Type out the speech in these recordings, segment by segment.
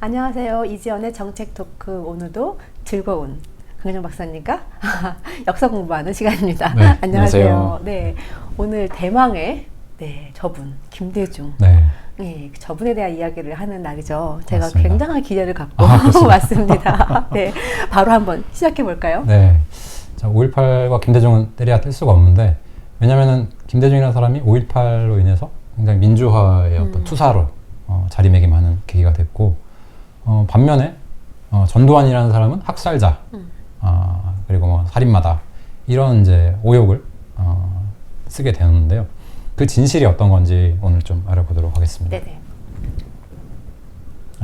안녕하세요. 이지연의 정책 토크. 오늘도 즐거운 강정 박사님과 역사 공부하는 시간입니다. 네, 안녕하세요. 안녕하세요. 네, 오늘 대망의 저분 김대중. 네. 네, 저분에 대한 이야기를 하는 날이죠. 제가 맞습니다. 굉장한 기대를 갖고 그렇습니다. 왔습니다. 네, 바로 한번 시작해 볼까요? 네. 자, 5.18과 김대중은 때려야 뗄 수가 없는데, 왜냐면은 김대중이라는 사람이 5.18로 인해서 굉장히 민주화의 어떤 투사로 자리매김하는 계기가 됐고, 반면에 전두환이라는 사람은 학살자, 그리고 뭐 살인마다 이런 이제 오욕을 쓰게 되었는데요. 그 진실이 어떤 건지 오늘 좀 알아보도록 하겠습니다. 네네.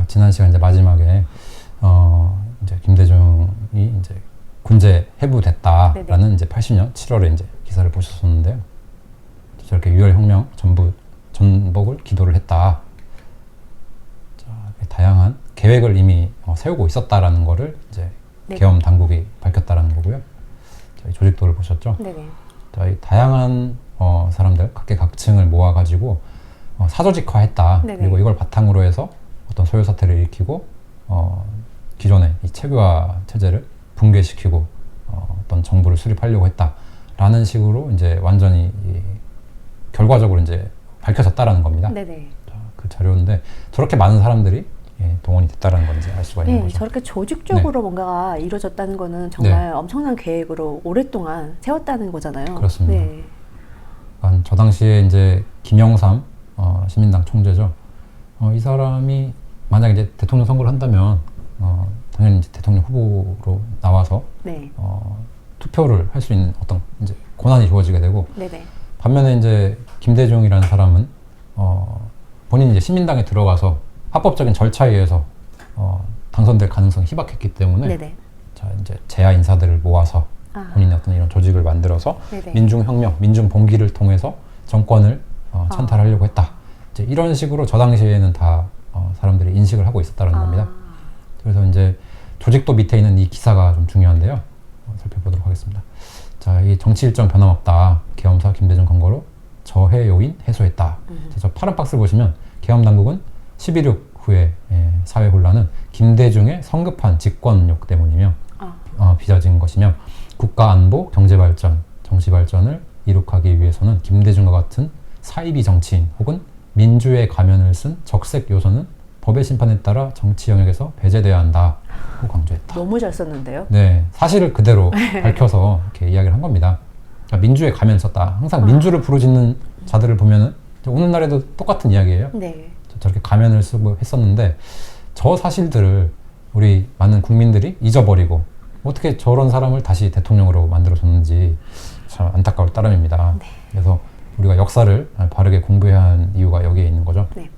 지난 시간 이제 마지막에 이제 김대중이 이제 군제 해부됐다라는 네네. 이제 80년 7월에 이제 기사를 보셨었는데요. 저렇게 6월 혁명 전복을 기도를 했다. 자, 다양한 계획을 이미 세우고 있었다라는 거를 이제 네. 계엄 당국이 밝혔다라는 거고요. 저희 조직도를 보셨죠? 네네. 저희 다양한 사람들 각계각층을 모아가지고 사조직화했다. 네네. 그리고 이걸 바탕으로 해서 어떤 소요 사태를 일으키고 기존의 이 체계화 체제를 붕괴시키고 어떤 정부를 수립하려고 했다라는 식으로 이제 완전히 결과적으로 이제 밝혀졌다라는 겁니다. 네네. 자, 그 자료인데 저렇게 많은 사람들이 동원이 됐다라는 걸 이제 알 수가 있는 네, 거죠. 저렇게 조직적으로 뭔가가 이루어졌다는 거는 정말 엄청난 계획으로 오랫동안 세웠다는 거잖아요. 그렇습니다. 네. 저 당시에 이제 김영삼 시민당 총재죠. 이 사람이 만약에 이제 대통령 선거를 한다면 당연히 이제 대통령 후보로 나와서 네. 투표를 할 수 있는 어떤 이제 권한이 주어지게 되고, 네네. 반면에 이제 김대중이라는 사람은 본인이 이제 시민당에 들어가서 합법적인 절차에 의해서 당선될 가능성이 희박했기 때문에 네네. 자 이제 재야 인사들을 모아서 본인의 어떤 이런 조직을 만들어서 네네. 민중혁명, 민중봉기를 통해서 정권을 찬탈하려고 했다. 이제 이런 식으로 저 당시에는 다 사람들이 인식을 하고 있었다는 겁니다. 그래서 이제 조직도 밑에 있는 이 기사가 좀 중요한데요. 살펴보도록 하겠습니다. 자, 이 정치 일정 변함없다. 계엄사 김대중 검거로 저해 요인 해소했다. 저 파란 박스 보시면 계엄 당국은 11.6 후에 사회 혼란은 김대중의 성급한 직권욕 때문이며 빚어진 것이며 국가 안보, 경제 발전, 정치 발전을 이룩하기 위해서는 김대중과 같은 사이비 정치인 혹은 민주의 가면을 쓴 적색 요소는 법의 심판에 따라 정치 영역에서 배제돼야 한다고 강조했다. 너무 잘 썼는데요. 네, 사실을 그대로 밝혀서 이렇게 이야기를 한 겁니다. 그러니까 민주의 가면 썼다. 항상 민주를 부르짖는 자들을 보면은 오늘날에도 똑같은 이야기예요. 네. 저렇게 가면을 쓰고 했었는데 저 사실들을 우리 많은 국민들이 잊어버리고 어떻게 저런 사람을 다시 대통령으로 만들어줬는지 참 안타까울 따름입니다. 네. 그래서 우리가 역사를 바르게 공부해야 하는 이유가 여기에 있는 거죠. 네.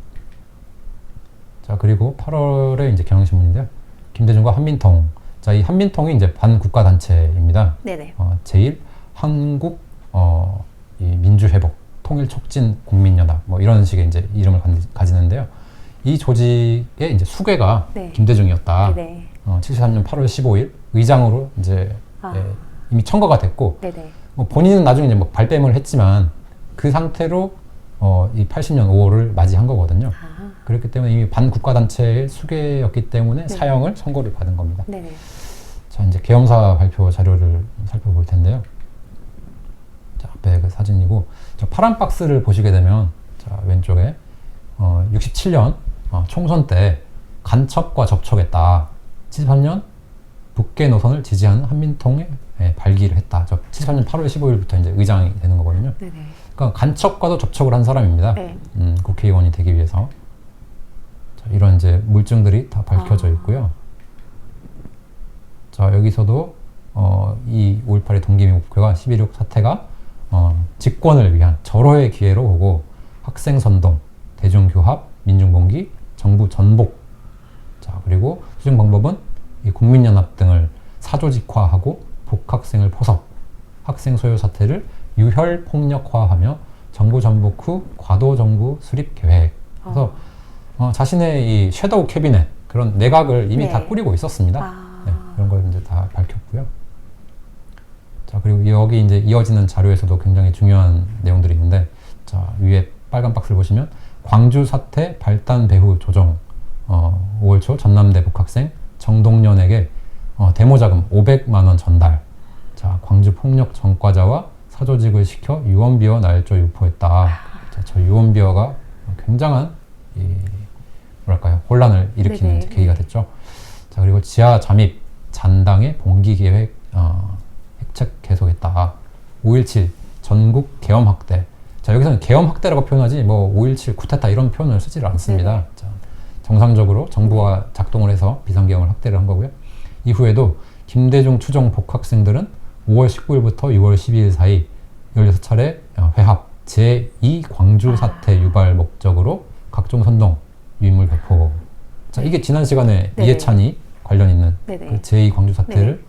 자, 그리고 8월에 이제 경향신문인데요. 김대중과 한민통. 자, 이 한민통이 이제 반국가 단체입니다. 네네. 제1 한국 이 민주회복 통일촉진 국민연합 뭐 이런 식의 이제 이름을 가지는데요. 이 조직의 이제 수괴가 네. 김대중이었다. 네네. 73년 8월 15일 의장으로 이제 이미 청거가 됐고, 네네. 본인은 나중에 이제 뭐 발뺌을 했지만 그 상태로 이 80년 5월을 맞이한 거거든요. 그렇기 때문에 이미 반국가 단체의 수괴였기 때문에 사형을 선고를 받은 겁니다. 네네. 자, 이제 계엄사 발표 자료를 살펴볼 텐데요. 자, 앞에 그 사진이고, 저 파란 박스를 보시게 되면, 자, 왼쪽에 67년 총선 때 간첩과 접촉했다. 73년 북계 노선을 지지하는 한민통에 발기를 했다. 저 73년 8월 15일부터 이제 의장이 되는 거거든요. 네네. 그러니까 간첩과도 접촉을 한 사람입니다. 네. 국회의원이 되기 위해서. 자, 이런 이제 물증들이 다 밝혀져 있고요. 자, 여기서도 이 5.18의 동기미 목표가 11.6 사태가 집권을 위한 절호의 기회로 보고 학생 선동, 대중교합, 민중봉기, 정부 전복. 자, 그리고 수정 방법은 이 국민연합 등을 사조직화하고 복학생을 포섭, 학생 소요 사태를 유혈 폭력화하며 정부 전복 후 과도 정부 수립 계획. 그래서 자신의 이 섀도우 캐비넷 그런 내각을 이미 다 꾸리고 있었습니다. 네, 이런 걸 이제 다 밝혔고요. 자, 그리고 여기 이제 이어지는 자료에서도 굉장히 중요한 내용들이 있는데, 자, 위에 빨간 박스를 보시면 광주 사태 발단 배후 조정, 5월 초 전남대 복학생 정동련에게 데모자금 500만 원 전달. 자, 광주 폭력 전과자와 사조직을 시켜 유언비어 날조 유포했다. 자, 저 유언비어가 굉장한 뭐랄까요, 혼란을 일으키는 네네. 계기가 됐죠. 자, 그리고 지하 잠입 잔당의 봉기 계획 획책 계속했다. 5.17 전국 계엄 확대. 자, 여기서는 계엄 확대라고 표현하지 5.17 쿠데타 이런 표현을 쓰지를 않습니다. 자, 정상적으로 정부가 작동을 해서 비상계엄을 확대를 한 거고요. 이후에도 김대중 추종 복학생들은 5월 19일부터 6월 12일 사이 16차례 회합 제2 광주 사태 유발 목적으로 각종 선동 유인물 배포. 자, 이게 지난 시간에 네네. 이해찬이 관련 있는 네네. 그 제2 광주 사태를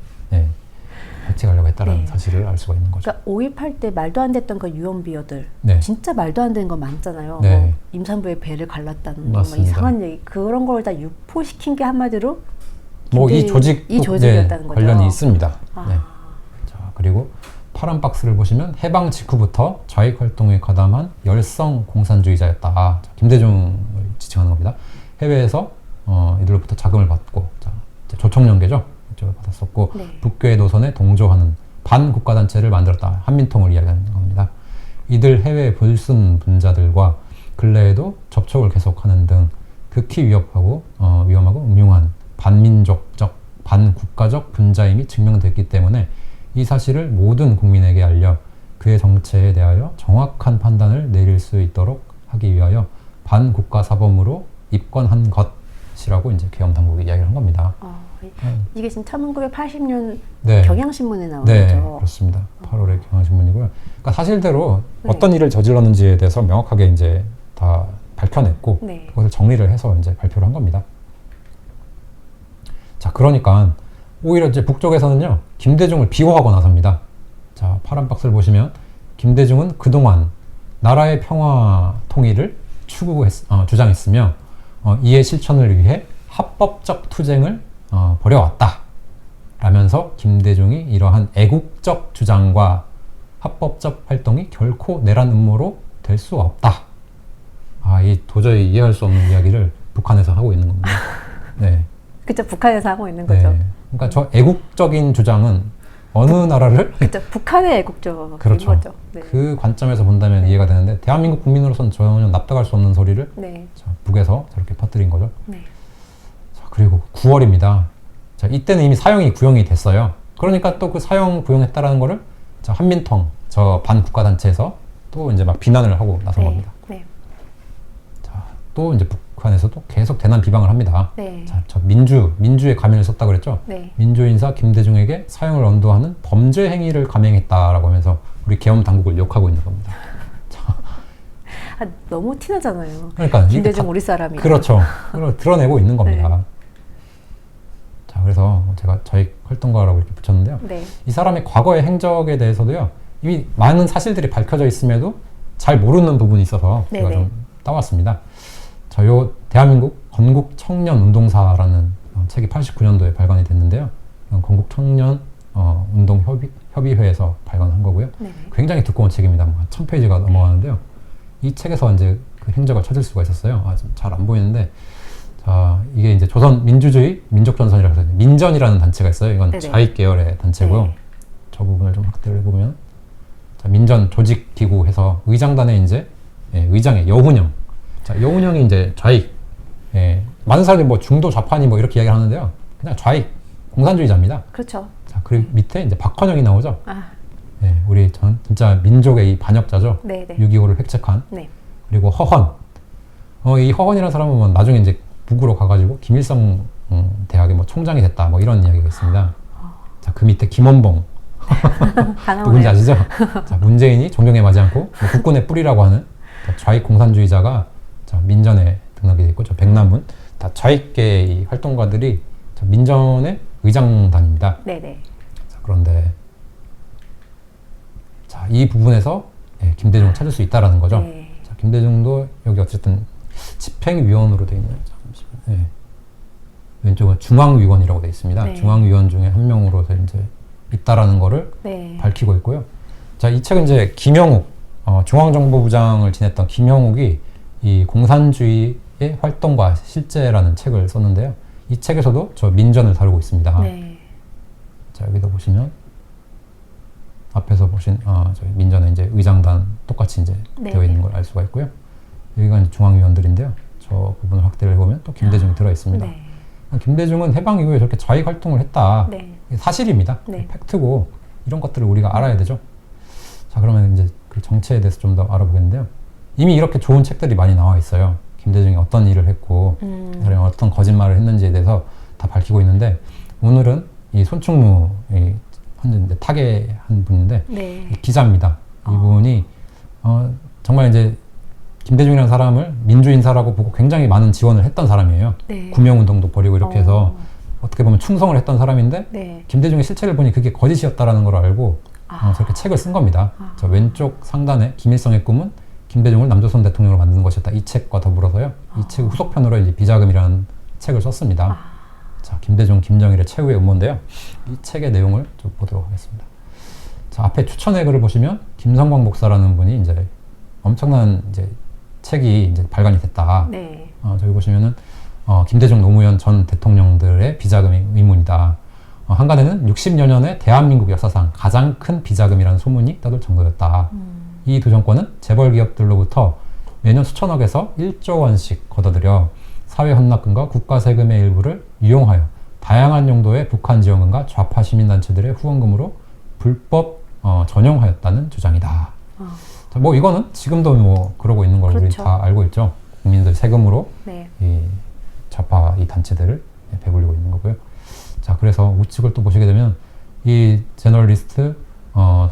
해체하려고 했다는 사실을 알 수가 있는 거죠. 그러니까 5.18 때 말도 안 됐던 그 유언비어들 네. 진짜 말도 안 되는 거 많잖아요. 네. 뭐 임산부의 배를 갈랐다는 거, 맞습니다. 이상한 얘기 그런 걸 다 유포시킨 게 한마디로 이 조직도 이 조직이었다는 거죠. 관련이 있습니다. 아. 네. 자, 그리고 파란 박스를 보시면 해방 직후부터 좌익 활동에 가담한 열성 공산주의자였다. 자, 김대중을 지칭하는 겁니다. 해외에서 이들로부터 자금을 받고, 자, 조총련계죠. 이쪽을 받았었고, 네. 북괴 노선에 동조하는 반국가단체를 만들었다. 한민통을 이야기하는 겁니다. 이들 해외 불순 분자들과 근래에도 접촉을 계속하는 등 극히 위험하고 음흉한 반민족적, 반국가적 분자임이 증명됐기 때문에 이 사실을 모든 국민에게 알려 그의 정체에 대하여 정확한 판단을 내릴 수 있도록 하기 위하여 반국가 사범으로 입건한 것이라고 이제 계엄 당국이 이야기를 한 겁니다. 이게 지금 1980년 네. 경향신문에 나온 네, 거죠. 그렇습니다. 8월의 경향신문이고요. 그러니까 사실대로 네. 어떤 일을 저질렀는지에 대해서 명확하게 이제 다 밝혀냈고 네. 그것을 정리를 해서 이제 발표를 한 겁니다. 자, 그러니까 오히려 이제 북쪽에서는요, 김대중을 비호하고 나섭니다. 자, 파란 박스를 보시면 김대중은 그동안 나라의 평화 통일을 주장했으며 이의 실천을 위해 합법적 투쟁을 벌여왔다. 라면서 김대중이 이러한 애국적 주장과 합법적 활동이 결코 내란 음모로 될 수 없다. 이 도저히 이해할 수 없는 이야기를 북한에서 하고 있는 겁니다. 네. 그쵸, 북한에서 하고 있는 거죠. 네. 그러니까 저 애국적인 주장은 어느 나라를 그쵸, 북한의 애국적인 그렇죠. 거죠. 네. 그 관점에서 본다면 이해가 되는데 대한민국 국민으로서는 전혀 납득할 수 없는 소리를 네. 자, 북에서 저렇게 퍼뜨린 거죠. 네. 자, 그리고 9월입니다. 자, 이때는 이미 사형이 구형이 됐어요. 그러니까 또 그 사형 구형했다라는 거를 자, 한민통 저 반국가단체에서 또 이제 막 비난을 하고 나선 겁니다. 네. 자, 또 이제 북한에서도 계속 대난 비방을 합니다. 네. 자, 저 민주의 가면을 썼다 그랬죠. 네. 민주인사 김대중에게 사형을 언도하는 범죄 행위를 감행했다라고 하면서 우리 계엄 당국을 욕하고 있는 겁니다. 너무 티나잖아요. 그러니까 김대중 우리 사람이. 그렇죠. 드러내고 있는 겁니다. 자, 그래서 제가 좌익 활동가라고 이렇게 붙였는데요. 네. 이 사람의 과거의 행적에 대해서도요, 이미 많은 사실들이 밝혀져 있음에도 잘 모르는 부분이 있어서 제가 좀 따왔습니다. 자, 요 대한민국 건국 청년 운동사라는 책이 89년도에 발간이 됐는데요. 건국 청년 운동 협의회에서 발간한 거고요. 네네. 굉장히 두꺼운 책입니다. 1000페이지가 넘어가는데요. 이 책에서 이제 그 행적을 찾을 수가 있었어요. 좀 잘 안 보이는데, 자, 이게 이제 조선 민주주의 민족전선이라고 해서 민전이라는 단체가 있어요. 이건 네네. 좌익 계열의 단체고요. 네. 저 부분을 좀 확대를 해보면, 자, 민전 조직 기구 해서 의장단에 이제 의장의 여훈영. 자, 여훈영이 이제 좌익. 많은 사람들이 뭐 중도 좌파니 뭐 이렇게 이야기를 하는데요. 그냥 좌익 공산주의자입니다. 그렇죠. 자, 그리고 밑에 이제 박헌영이 나오죠. 우리 진짜 민족의 이 반역자죠. 네네. 6.25를 획책한. 네. 그리고 허헌. 이 허헌이라는 사람은 뭐 나중에 이제 북으로 가가지고 김일성 대학의 뭐 총장이 됐다. 뭐 이런 이야기가 있습니다. 자, 그 밑에 김원봉. 누군지 아시죠? 자, 문재인이 존경에 맞지 않고 뭐 국군의 뿌리라고 하는 좌익 공산주의자가 자, 민전에 등록이 돼 있고, 저 백남문. 다 좌익계의 이 활동가들이 자, 민전의 의장단입니다. 네네. 자, 그런데 자, 이 부분에서 김대중을 찾을 수 있다라는 거죠. 네. 자, 김대중도 여기 어쨌든 집행위원으로 되어 있네요. 잠시만요. 왼쪽은 중앙위원이라고 되어 있습니다. 네. 중앙위원 중에 한 명으로서 이제 있다라는 거를 밝히고 있고요. 자, 이 책은 이제 김영욱 중앙정보부장을 지냈던 김영욱이 이 공산주의 활동과 실제라는 책을 썼는데요. 이 책에서도 저 민전을 다루고 있습니다. 네. 자, 여기도 보시면 앞에서 보신 저희 민전에 이제 의장단 똑같이 이제 네. 되어 있는 걸 알 수가 있고요. 여기가 이제 중앙위원들인데요. 저 부분을 확대를 해보면 또 김대중이 들어 있습니다. 네. 김대중은 해방 이후에 저렇게 좌익 활동을 했다. 네. 이게 사실입니다. 네. 팩트고 이런 것들을 우리가 알아야 되죠. 자, 그러면 이제 그 정체에 대해서 좀 더 알아보겠는데요. 이미 이렇게 좋은 책들이 많이 나와 있어요. 김대중이 어떤 일을 했고 그 사람이 어떤 거짓말을 했는지에 대해서 다 밝히고 있는데, 오늘은 이 손충무 현재 이제 타계한 분인데 네. 기자입니다. 이분이 정말 이제 김대중이라는 사람을 민주인사라고 보고 굉장히 많은 지원을 했던 사람이에요. 네. 구명운동도 벌이고 이렇게 해서 어떻게 보면 충성을 했던 사람인데, 네. 김대중의 실체를 보니 그게 거짓이었다라는 걸 알고 저렇게 책을 쓴 겁니다. 저 왼쪽 상단에 김일성의 꿈은 김대중을 남조선 대통령으로 만드는 것이었다. 이 책과 더불어서요. 이 책 후속편으로 이제 비자금이라는 책을 썼습니다. 자, 김대중, 김정일의 최후의 음모인데요. 이 책의 내용을 좀 보도록 하겠습니다. 자, 앞에 추천의 글을 보시면 김성광 목사라는 분이 이제 엄청난 이제 책이 이제 발간이 됐다. 네. 저기 보시면은 김대중, 노무현 전 대통령들의 비자금이 의문이다. 한간에는 60여 년의 대한민국 역사상 가장 큰 비자금이라는 소문이 떠돌 정도였다. 이 두 정권은 재벌 기업들로부터 매년 수천억에서 1조 원씩 걷어들여 사회 헌납금과 국가 세금의 일부를 이용하여 다양한 용도의 북한 지원금과 좌파 시민단체들의 후원금으로 불법 전용하였다는 주장이다. 자, 뭐 이거는 지금도 뭐 그러고 있는 걸 그렇죠. 우리 다 알고 있죠. 국민들 세금으로 네. 이 좌파 이 단체들을 배불리고 있는 거고요. 자, 그래서 우측을 또 보시게 되면 이 저널리스트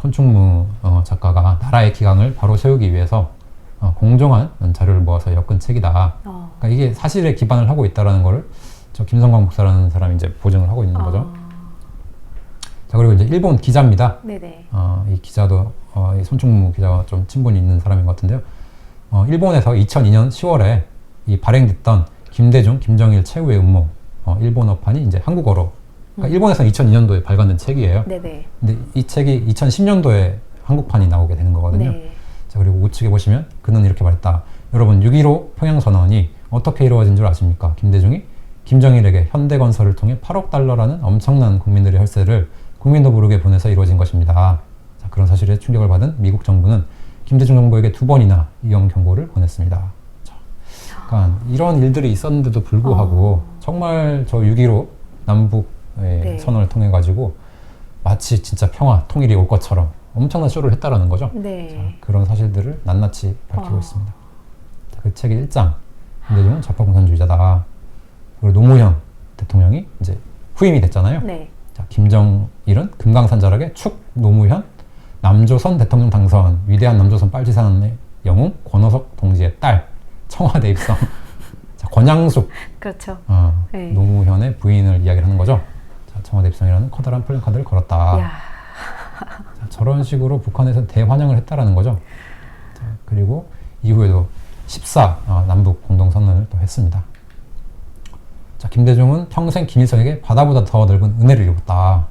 손충무 작가가 나라의 기강을 바로 세우기 위해서 공정한 자료를 모아서 엮은 책이다. 그러니까 이게 사실에 기반을 하고 있다라는 거를 저 김성광 목사라는 사람이 이제 보증을 하고 있는 거죠. 자, 그리고 이제 일본 기자입니다. 네네. 이 기자도 이 손충무 기자와 좀 친분이 있는 사람인 것 같은데요. 일본에서 2002년 10월에 이 발행됐던 김대중, 김정일 최후의 음모 일본어판이 이제 한국어로, 그러니까 일본에서는 2002년도에 발간된 책이에요. 네네. 근데 이 책이 2010년도에 한국판이 나오게 되는 거거든요. 네. 자, 그리고 우측에 보시면 그는 이렇게 말했다. 여러분, 6.15 평양선언이 어떻게 이루어진 줄 아십니까? 김대중이 김정일에게 현대건설을 통해 8억 달러라는 엄청난 국민들의 혈세를 국민도 모르게 보내서 이루어진 것입니다. 자, 그런 사실에 충격을 받은 미국 정부는 김대중 정부에게 2번이나 위험 경고를 보냈습니다. 자, 그러니까 이런 일들이 있었는데도 불구하고 정말 저 6.15 남북 네. 선언을 통해 가지고 마치 진짜 평화, 통일이 올 것처럼 엄청난 쇼를 했다라는 거죠. 네. 자, 그런 사실들을 낱낱이 밝히고 있습니다. 자, 그 책의 1장, 김대중은 좌파 공산주의자다. 그리고 노무현 대통령이 이제 후임이 됐잖아요. 네. 자, 김정일은 금강산자락의 축 노무현 남조선 대통령 당선, 위대한 남조선 빨치산의 영웅 권오석 동지의 딸, 청와대 입성. 자, 권양숙, 그렇죠. 네. 노무현의 부인을 이야기를 하는 거죠. 자, 청와대 입성이라는 커다란 플랜카드를 걸었다. 야. 자, 저런 식으로 북한에서 대환영을 했다라는 거죠. 자, 그리고 이후에도 14 남북 공동선언을 또 했습니다. 자, 김대중은 평생 김일성에게 바다보다 더 넓은 은혜를 입었다.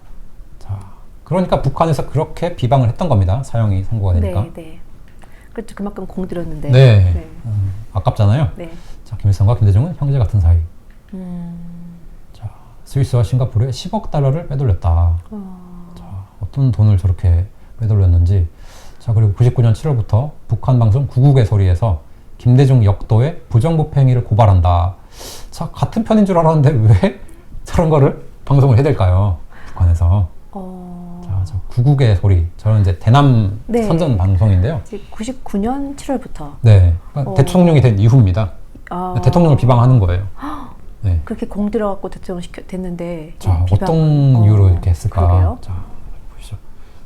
자, 그러니까 북한에서 그렇게 비방을 했던 겁니다. 사형이 선고가 되니까. 네, 네. 그렇죠. 그만큼 공들였는데. 네. 네. 아깝잖아요. 네. 자, 김일성과 김대중은 형제 같은 사이. 자, 스위스와 싱가포르에 10억 달러를 빼돌렸다. 자, 어떤 돈을 저렇게 빼돌렸는지. 자, 그리고 99년 7월부터 북한 방송 구국의 소리에서 김대중 역도의 부정부패 행위를 고발한다. 자, 같은 편인 줄 알았는데 왜 저런 거를 방송을 해야 될까요? 북한에서. 자, 저 구국의 소리. 저는 이제 대남 네. 선전 방송인데요. 99년 7월부터. 네. 그러니까 대통령이 된 이후입니다. 대통령을 비방하는 거예요. 네. 그렇게 공들여갖고 대통령 됐는데. 자, 비방- 어떤 이유로 이렇게 했을까? 그러게요. 자, 보시죠.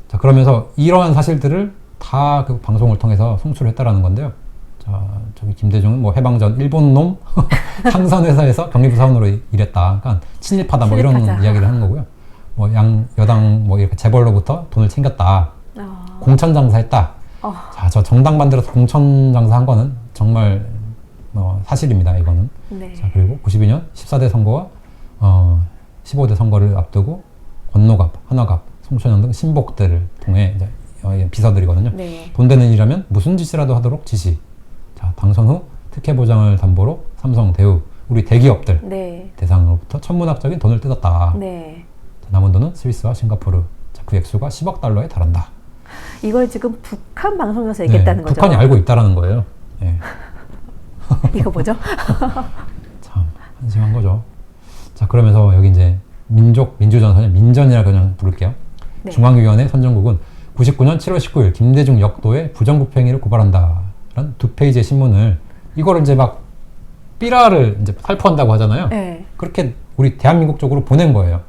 자, 그러면서 이러한 사실들을 다 그 방송을 통해서 송출을 했다라는 건데요. 자, 저기 김대중은 뭐 해방전 일본 놈 상선회사에서 경리부 사원으로 일했다. 그러니까 친일파다 뭐 이런 친일파자. 이야기를 하는 거고요. 뭐 여당 뭐 이렇게 재벌로부터 돈을 챙겼다. 공천장사했다. 자, 저 정당 만들어서 공천장사한 거는 정말 사실입니다. 이거는. 네. 자, 그리고 92년 14대 선거와 15대 선거를 앞두고 권노갑, 한화갑, 송천영 등 신복들을 통해 이제 비서들이거든요. 네. 돈 되는 일이라면 무슨 짓이라도 하도록 지시. 자, 당선 후 특혜 보장을 담보로 삼성, 대우, 우리 대기업들 네. 대상으로부터 천문학적인 돈을 뜯었다. 네. 남은 돈은 스위스와 싱가포르. 자, 그 액수가 10억 달러에 달한다. 이걸 지금 북한 방송에서 얘기했다는 거죠? 북한이 알고 있다라는 거예요. 네. 이거 뭐죠? 참 한심한 거죠. 자, 그러면서 여기 이제 민주전선의 민전이라 그냥 부를게요. 네. 중앙위원회 선정국은 99년 7월 19일 김대중 역도의 부정부패 행위를 고발한다라는 2페이지의 신문을 이거를 이제 막 삐라를 이제 살포한다고 하잖아요. 네. 그렇게 우리 대한민국 쪽으로 보낸 거예요.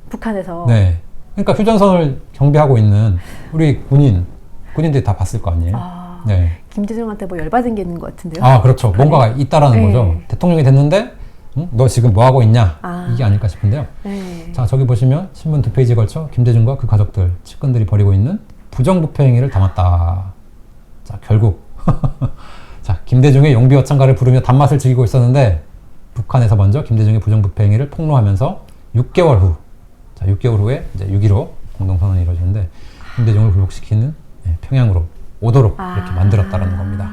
북한에서. 네. 그러니까 휴전선을 경비하고 있는 우리 군인들이 다 봤을 거 아니에요. 아, 네. 김대중한테 뭐 열받은 게 있는 것 같은데요? 아, 그렇죠. 북한에? 뭔가가 있다라는 네. 거죠. 대통령이 됐는데, 응? 너 지금 뭐 하고 있냐? 아. 이게 아닐까 싶은데요. 네. 자, 저기 보시면 신문 2페이지에 걸쳐 김대중과 그 가족들, 측근들이 벌이고 있는 부정부패 행위를 담았다. 자, 결국 자, 김대중의 용비어창가를 부르며 단맛을 즐기고 있었는데 북한에서 먼저 김대중의 부정부패 행위를 폭로하면서 6개월 후, 자, 6개월 후에 이제 6.15 공동선언이 이루어지는데 김대중을 굴복시키는 평양으로 오도록 이렇게 만들었다라는 겁니다.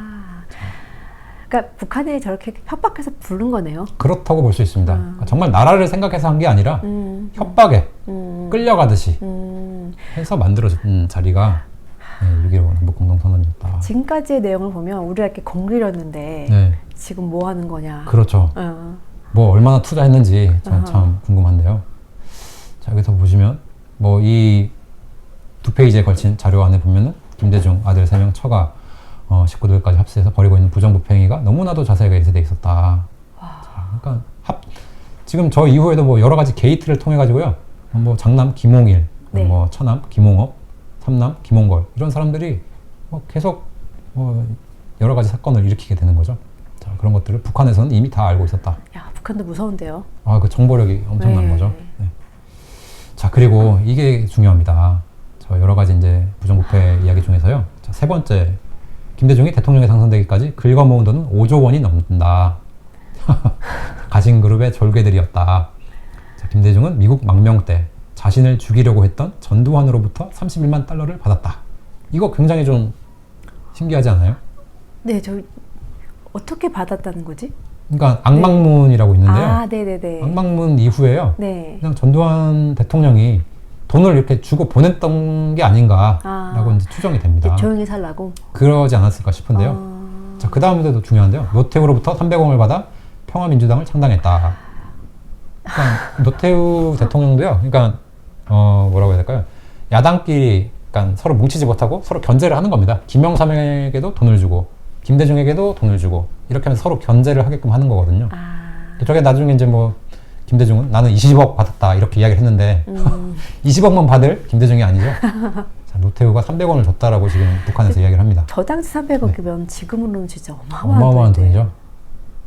그러니까 북한이 저렇게 협박해서 부른 거네요. 그렇다고 볼 수 있습니다. 그러니까 정말 나라를 생각해서 한 게 아니라 협박에 끌려가듯이 해서 만들어진 자리가 6.15 남북공동선언이었다. 지금까지의 내용을 보면 우리가 이렇게 공들였는데 네. 지금 뭐 하는 거냐. 그렇죠. 뭐 얼마나 투자했는지 참 궁금한데요. 자, 여기서 보시면 뭐 이 2페이지에 걸친 자료 안에 보면은 김대중 아들 3명 처가 식구들까지 합세해서 벌이고 있는 부정부패 행위가 너무나도 자세하게 예시되어 있었다. 자, 그러니까 지금 저 이후에도 뭐 여러 가지 게이트를 통해 가지고요. 뭐 장남 김홍일, 네. 뭐 처남 김홍업, 삼남 김홍걸 이런 사람들이 뭐 계속 뭐 여러 가지 사건을 일으키게 되는 거죠. 자, 그런 것들을 북한에서는 이미 다 알고 있었다. 야, 북한도 무서운데요. 아, 그 정보력이 엄청난 네. 거죠. 네. 자, 그리고 이게 중요합니다. 저 여러 가지 이제 부정부패 이야기 중에서요. 자, 세 번째, 김대중이 대통령에 당선되기까지 긁어모은 돈은 5조 원이 넘는다. 가신그룹의 졸개들이었다. 자, 김대중은 미국 망명 때 자신을 죽이려고 했던 전두환으로부터 31만 달러를 받았다. 이거 굉장히 좀 신기하지 않아요? 네, 저 어떻게 받았다는 거지? 그러니까 악망문이라고 있는데요. 아, 네네네. 악망문 이후에요. 네. 그냥 전두환 대통령이 돈을 이렇게 주고 보냈던 게 아닌가라고 이제 추정이 됩니다. 조용히 살라고? 그러지 않았을까 싶은데요. 자, 그 다음에도 중요한데요. 노태우로부터 300억을 받아 평화민주당을 창당했다. 그러니까 노태우 대통령도요. 그러니까 뭐라고 해야 될까요? 야당끼리 그러니까 서로 뭉치지 못하고 서로 견제를 하는 겁니다. 김영삼에게도 돈을 주고 김대중에게도 돈을 주고 이렇게 하면서 서로 견제를 하게끔 하는 거거든요. 저게 나중에 이제 뭐 김대중은 나는 20억 받았다 이렇게 이야기를 했는데 20억만 받을 김대중이 아니죠. 자, 노태우가 300원을 줬다라고 지금 북한에서 이야기를 합니다. 저 당시 300억이면 네. 지금으로는 진짜 어마어마한 돈이죠.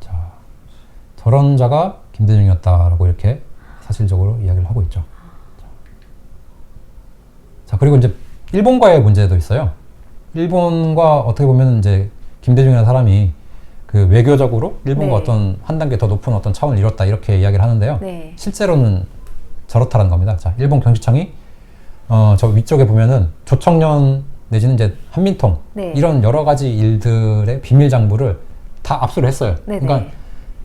자, 저런 자가 김대중이었다라고 이렇게 사실적으로 이야기를 하고 있죠. 자, 그리고 이제 일본과의 문제도 있어요. 일본과 어떻게 보면 이제 김대중이라는 사람이 그 외교적으로 일본과 네. 어떤 한 단계 더 높은 어떤 차원을 이뤘다 이렇게 이야기를 하는데요. 네. 실제로는 저렇다는 겁니다. 자, 일본 경시청이 저 위쪽에 보면은 조청년 내지는 이제 한민통 네. 이런 여러 가지 일들의 비밀 장부를 다 압수를 했어요. 네네. 그러니까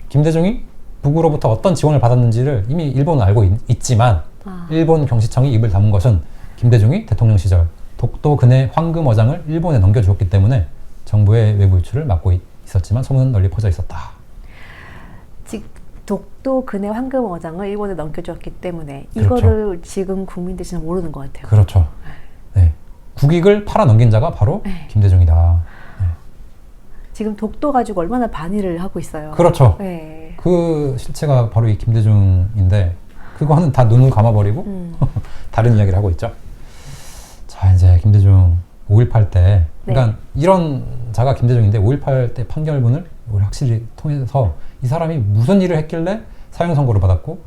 김대중이 북으로부터 어떤 지원을 받았는지를 이미 일본은 알고 있지만 일본 경시청이 입을 다문 것은 김대중이 대통령 시절 독도 근해 황금어장을 일본에 넘겨주었기 때문에 정부의 외부 유출을 막고 있었지만 소문은 널리 퍼져 있었다. 독도 근해 황금어장을 일본에 넘겨주었기 때문에 그렇죠. 이거를 지금 국민들이 진짜 모르는 것 같아요. 그렇죠. 네. 국익을 팔아 넘긴 자가 바로 네. 김대중이다. 네. 지금 독도 가지고 얼마나 반의를 하고 있어요. 그렇죠. 네. 그 실체가 바로 이 김대중인데 그거는 다 눈을 감아버리고 다른 이야기를 하고 있죠. 자, 이제 김대중 5.18 때 그러니까 이런 자가 김대중인데 5.18 때 판결문을 우리 확실히 통해서 이 사람이 무슨 일을 했길래 사형 선고를 받았고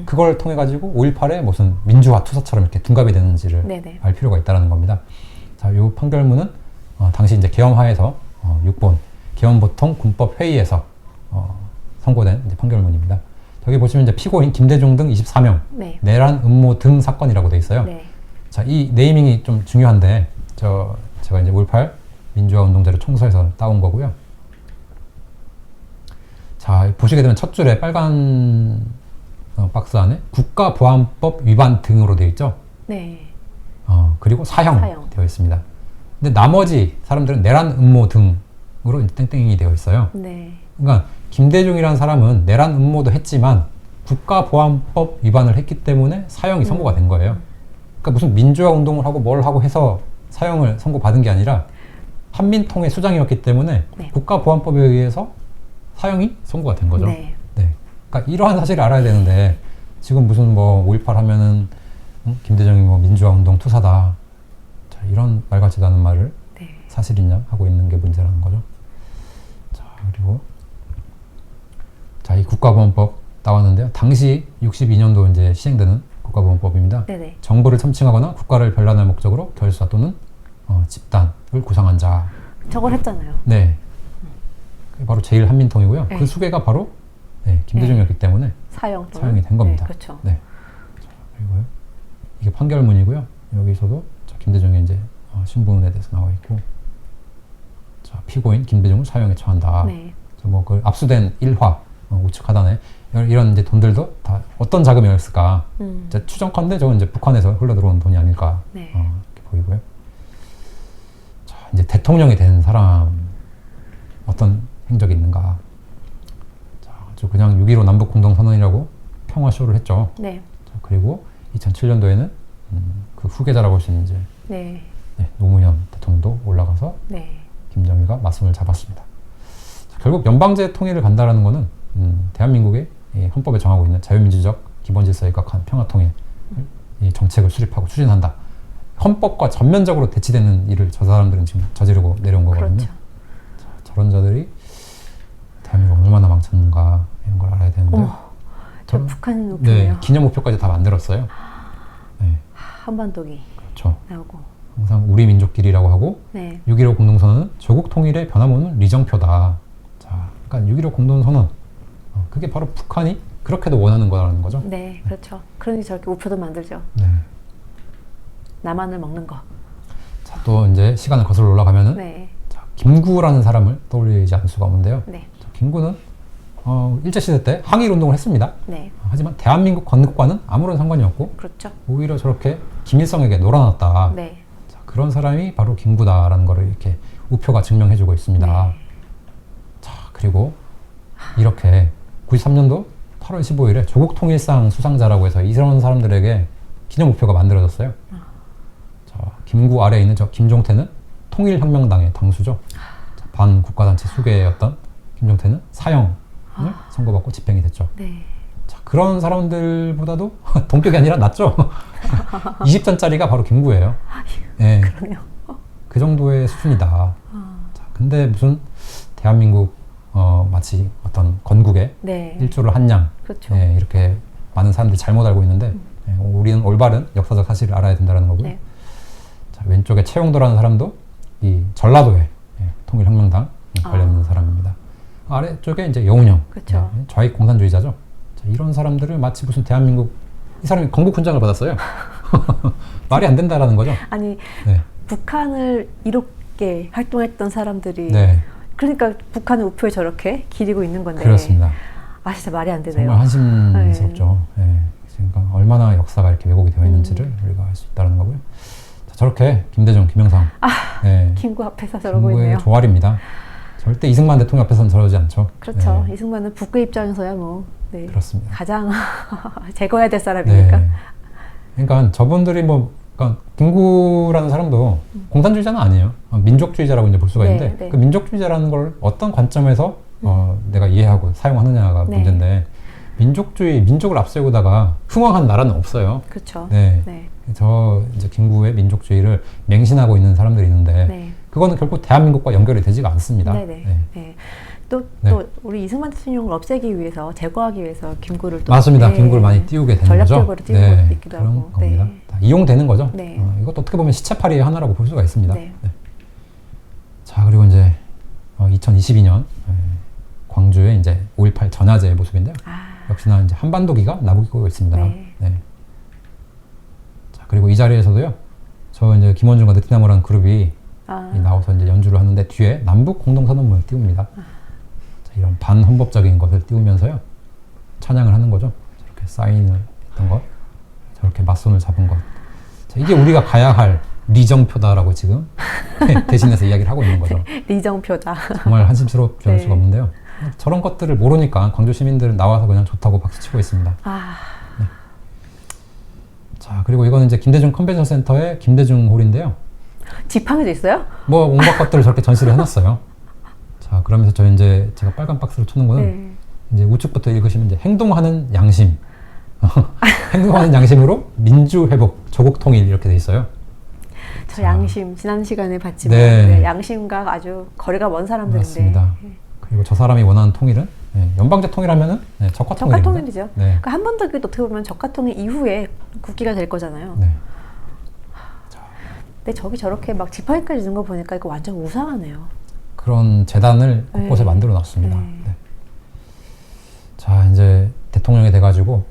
그걸 통해 가지고 5.18에 무슨 민주화 투사처럼 이렇게 둔갑이 되는지를 네네. 알 필요가 있다는 겁니다. 자, 이 판결문은 당시 이제 계엄하에서 6본 계엄보통 군법 회의에서 선고된 이제 판결문입니다. 여기 보시면 이제 피고인 김대중 등 24명 네. 내란 음모 등 사건이라고 돼 있어요. 네. 자, 이 네이밍이 좀 중요한데 제가 이제 5.18 민주화 운동자료 총서에서 따온 거고요. 자, 보시게 되면 첫 줄에 빨간 박스 안에 국가보안법 위반 등으로 되어 있죠. 네. 그리고 사형 사형. 되어 있습니다. 근데 나머지 사람들은 내란 음모 등으로 이제 땡땡이 되어 있어요. 네. 그러니까 김대중이라는 사람은 내란 음모도 했지만 국가보안법 위반을 했기 때문에 사형이 선고가 된 거예요. 그러니까 무슨 민주화 운동을 하고 뭘 하고 해서 사형을 선고받은 게 아니라 한민통의 수장이었기 때문에 네. 국가보안법에 의해서 사형이 선고가 된 거죠. 네. 네. 그러니까 이러한 사실을 알아야 되는데 지금 무슨 뭐 5.18 하면은 김대중이 뭐 민주화 운동 투사다. 자, 이런 말 같지도 않은 말을 네. 사실이냐 하고 있는 게 문제라는 거죠. 자, 그리고 자, 이 국가보안법 나왔는데요. 당시 62년도 이제 시행되는 국가보안법입니다. 네네. 정부를 참칭하거나 국가를 변란할 목적으로 결사 또는 집단을 구상한 자. 저걸 했잖아요. 네. 그게 바로 제1한민통이고요. 네. 그 수괴가 바로 김대중이었기 때문에 사형이 된 겁니다. 네, 그렇죠. 네. 자, 그리고요. 이게 판결문이고요. 여기서도 자, 김대중의 이제 신분에 대해서 나와 있고, 자, 피고인 김대중을 사형에 처한다. 네. 뭐 그 압수된 일화 우측 하단에 이런 이제 돈들도 다 어떤 자금이었을까? 이제 추정컨대 저건 이제 북한에서 흘러 들어온 돈이 아닐까? 네. 이렇게 보이고요. 자, 이제 대통령이 된 사람 어떤 행적이 있는가? 자, 아주 그냥 6.15 남북 공동 선언이라고 평화 쇼를 했죠. 네. 자, 그리고 2007년도에는 그 후계자라고 할 수 있는 이제 네. 노무현 대통령도 올라가서 네. 김정일과 맞선을 잡았습니다. 자, 결국 연방제 통일을 간다라는 것은 대한민국의 이 헌법에 정하고 있는 자유민주적 기본질서에 입각한 평화통일 이 정책을 수립하고 추진한다. 헌법과 전면적으로 대치되는 일을 저 사람들은 지금 저지르고 내려온 거거든요. 그렇죠. 자, 저런 자들이 대한민국을 얼마나 망쳤는가 이런 걸 알아야 되는데요. 저 북한 목표네요. 네, 기념 목표까지 다 만들었어요. 네, 한반도기 그렇죠. 나오고. 항상 우리 민족끼리라고 하고 네. 6.15 공동선언은 조국 통일의 변함없는 리정표다. 자, 그러니까 6.15 공동선언 그게 바로 북한이 그렇게도 원하는 거라는 거죠. 네, 그렇죠. 그러니 저렇게 우표도 만들죠. 네. 남한을 먹는 거. 자, 또 이제 시간을 거슬러 올라가면은 네. 자, 김구라는 사람을 떠올리지 않을 수가 없는데요. 네. 자, 김구는 일제시대 때 항일 운동을 했습니다. 네. 하지만 대한민국 건국과는 아무런 상관이 없고 그렇죠. 오히려 저렇게 김일성에게 놀아놨다. 네. 자, 그런 사람이 바로 김구다라는 거를 이렇게 우표가 증명해주고 있습니다. 네. 자, 그리고 이렇게 93년도 8월 15일에 조국 통일상 수상자라고 해서 이런 사람들에게 기념 우표가 만들어졌어요. 자, 김구 아래에 있는 저 김종태는 통일혁명당의 당수죠. 자, 반국가단체 수괴였던 김종태는 사형을 선고받고 집행이 됐죠. 네. 자, 그런 사람들보다도 동격이 아니라 낫죠. 20전짜리가 바로 김구예요. 네, 그러네요. 그 정도의 수준이다. 자, 근데 무슨 대한민국 마치 어떤 건국에 네. 일조를 한 양, 그렇죠. 예, 이렇게 많은 사람들이 잘못 알고 있는데 예, 우리는 올바른 역사적 사실을 알아야 된다는 거고요. 네. 자, 왼쪽에 최용도라는 사람도 이 전라도의 통일혁명당 관련 있는 사람입니다. 아래쪽에 이제 여운형, 그렇죠. 좌익 공산주의자죠. 자, 이런 사람들을 마치 무슨 대한민국 이 사람이 건국 훈장을 받았어요. 말이 안 된다라는 거죠. 아니 네. 북한을 이롭게 활동했던 사람들이 네, 그러니까 북한의 우표에 저렇게 기리고 있는 건데. 그렇습니다. 아 진짜 말이 안 되네요. 정말 한심스럽죠. 예. 그러니까 얼마나 역사가 이렇게 왜곡이 되어 있는지를 우리가 알 수 있다는 거고요. 자, 저렇게 김대중, 김영삼, 김구 앞에서 저러고 김구의 있네요. 조알입니다. 절대 이승만 대통령 앞에서는 저러지 않죠. 그렇죠. 네. 이승만은 북의 입장에서야 뭐 네. 그렇습니다. 가장 제거해야 될 사람이니까. 네. 그러니까 저분들이 뭐 그러니까 김구라는 사람도 공산주의자는 아니에요. 민족주의자라고 이제 볼 수가 네, 있는데 네. 그 민족주의자라는 걸 어떤 관점에서 내가 이해하고 사용하느냐가 네. 문제인데 민족주의, 민족을 앞세우다가 흥왕한 나라는 없어요. 그렇죠. 네. 네. 저 이제 김구의 민족주의를 맹신하고 있는 사람들이 있는데 네. 그거는 결국 대한민국과 연결이 되지가 않습니다. 네네. 네. 네. 또 네. 우리 이승만 대통령을 없애기 위해서 제거하기 위해서 김구를 또 맞습니다. 네. 김구를 많이 띄우게 되는 거죠. 전략적으로 띄우고 있기도 그런 하고. 겁니다. 네. 다 이용되는 거죠. 네. 이것도 어떻게 보면 시체팔이의 하나라고 볼 수가 있습니다. 네. 네. 자, 그리고 이제 2022년 광주의 이제 5.18 전야제의 모습인데요. 역시나 이제 한반도기가 나부고 있습니다. 네. 네. 자, 그리고 이 자리에서도요. 저 이제 김원중과 느티나무라는 그룹이 나와서 이제 연주를 하는데 뒤에 남북 공동선언문을 띄웁니다. 자, 이런 반헌법적인 것을 띄우면서요. 찬양을 하는 거죠. 저렇게 사인을 했던 것, 저렇게 맞손을 잡은 것. 자, 이게 우리가 가야 할 리정표다라고 지금 대신해서 이야기를 하고 있는 거죠. 리정표다. 정말 한심스럽지 않을 네. 수가 없는데요. 저런 것들을 모르니까 광주 시민들은 나와서 그냥 좋다고 박수치고 있습니다. 아, 자, 그리고 이거는 이제 김대중 컨벤션 센터의 김대중 홀인데요. 지팡이도 있어요? 뭐 온갖 것들을 저렇게 전시를 해놨어요. 자, 그러면서 저 이제 제가 빨간 박스를 쳐는 거는 네. 이제 우측부터 읽으시면 이제 행동하는 양심, 행동하는 양심으로 민주 회복, 조국 통일 이렇게 돼 있어요. 저 양심 지난 시간에 봤지만 네. 네, 양심과 아주 거리가 먼 사람들인데. 맞습니다. 그리고 저 사람이 원하는 통일은 연방제 통일하면은 적화 통일입니다. 적화 통일이죠. 네. 그러니까 한 번 더 어떻게 보면 적화 통일 이후에 국기가 될 거잖아요. 네. 근데 저기 저렇게 막 지팡이까지 있는 거 보니까 이거 완전 우상하네요. 그런 재단을 곳곳에 네. 만들어 놨습니다. 네. 네. 자, 이제 대통령이 돼가지고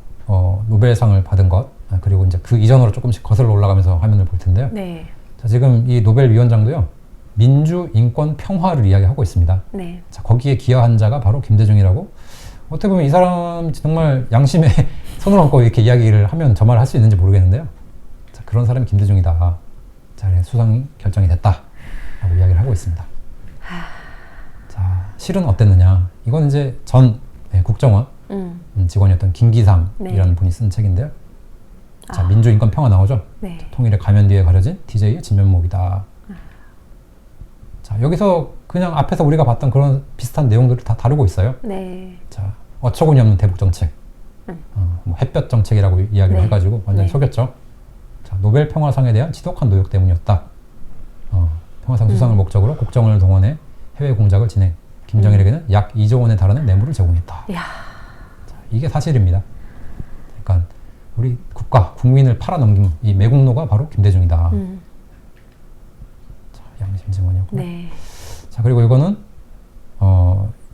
노벨상을 받은 것, 그리고 이제 그 이전으로 조금씩 거슬러 올라가면서 화면을 볼 텐데요. 네. 자, 지금 이 노벨 위원장도요, 민주, 인권, 평화를 이야기하고 있습니다. 네. 자, 거기에 기여한 자가 바로 김대중이라고. 어떻게 보면 이 사람 정말 양심에 손을 얹고 이렇게 이야기를 하면 저 말을 할 수 있는지 모르겠는데요. 자, 그런 사람이 김대중이다. 자, 그래서 수상이 결정이 됐다. 라고 이야기를 하고 있습니다. 자, 실은 어땠느냐. 이건 이제 전 국정원 직원이었던 김기삼이라는 네. 분이 쓴 책인데요. 자, 민주, 인권, 평화 나오죠? 네. 통일의 가면 뒤에 가려진 DJ의 진면목이다. 자, 여기서 그냥 앞에서 우리가 봤던 그런 비슷한 내용들을 다 다루고 있어요. 네. 자, 어처구니 없는 대북 정책, 뭐 햇볕 정책이라고 이야기를 네. 해가지고 완전히 네. 속였죠. 자, 노벨 평화상에 대한 지독한 노역 때문이었다. 평화상 수상을 목적으로 국정원을 동원해 해외 공작을 진행. 김정일에게는 약 2조 원에 달하는 뇌물을 제공했다. 이야. 자, 이게 사실입니다. 그러니까 우리 국가, 국민을 팔아넘긴 이 매국노가 바로 김대중이다. 자, 양심 증언이었고. 네. 자, 그리고 이거는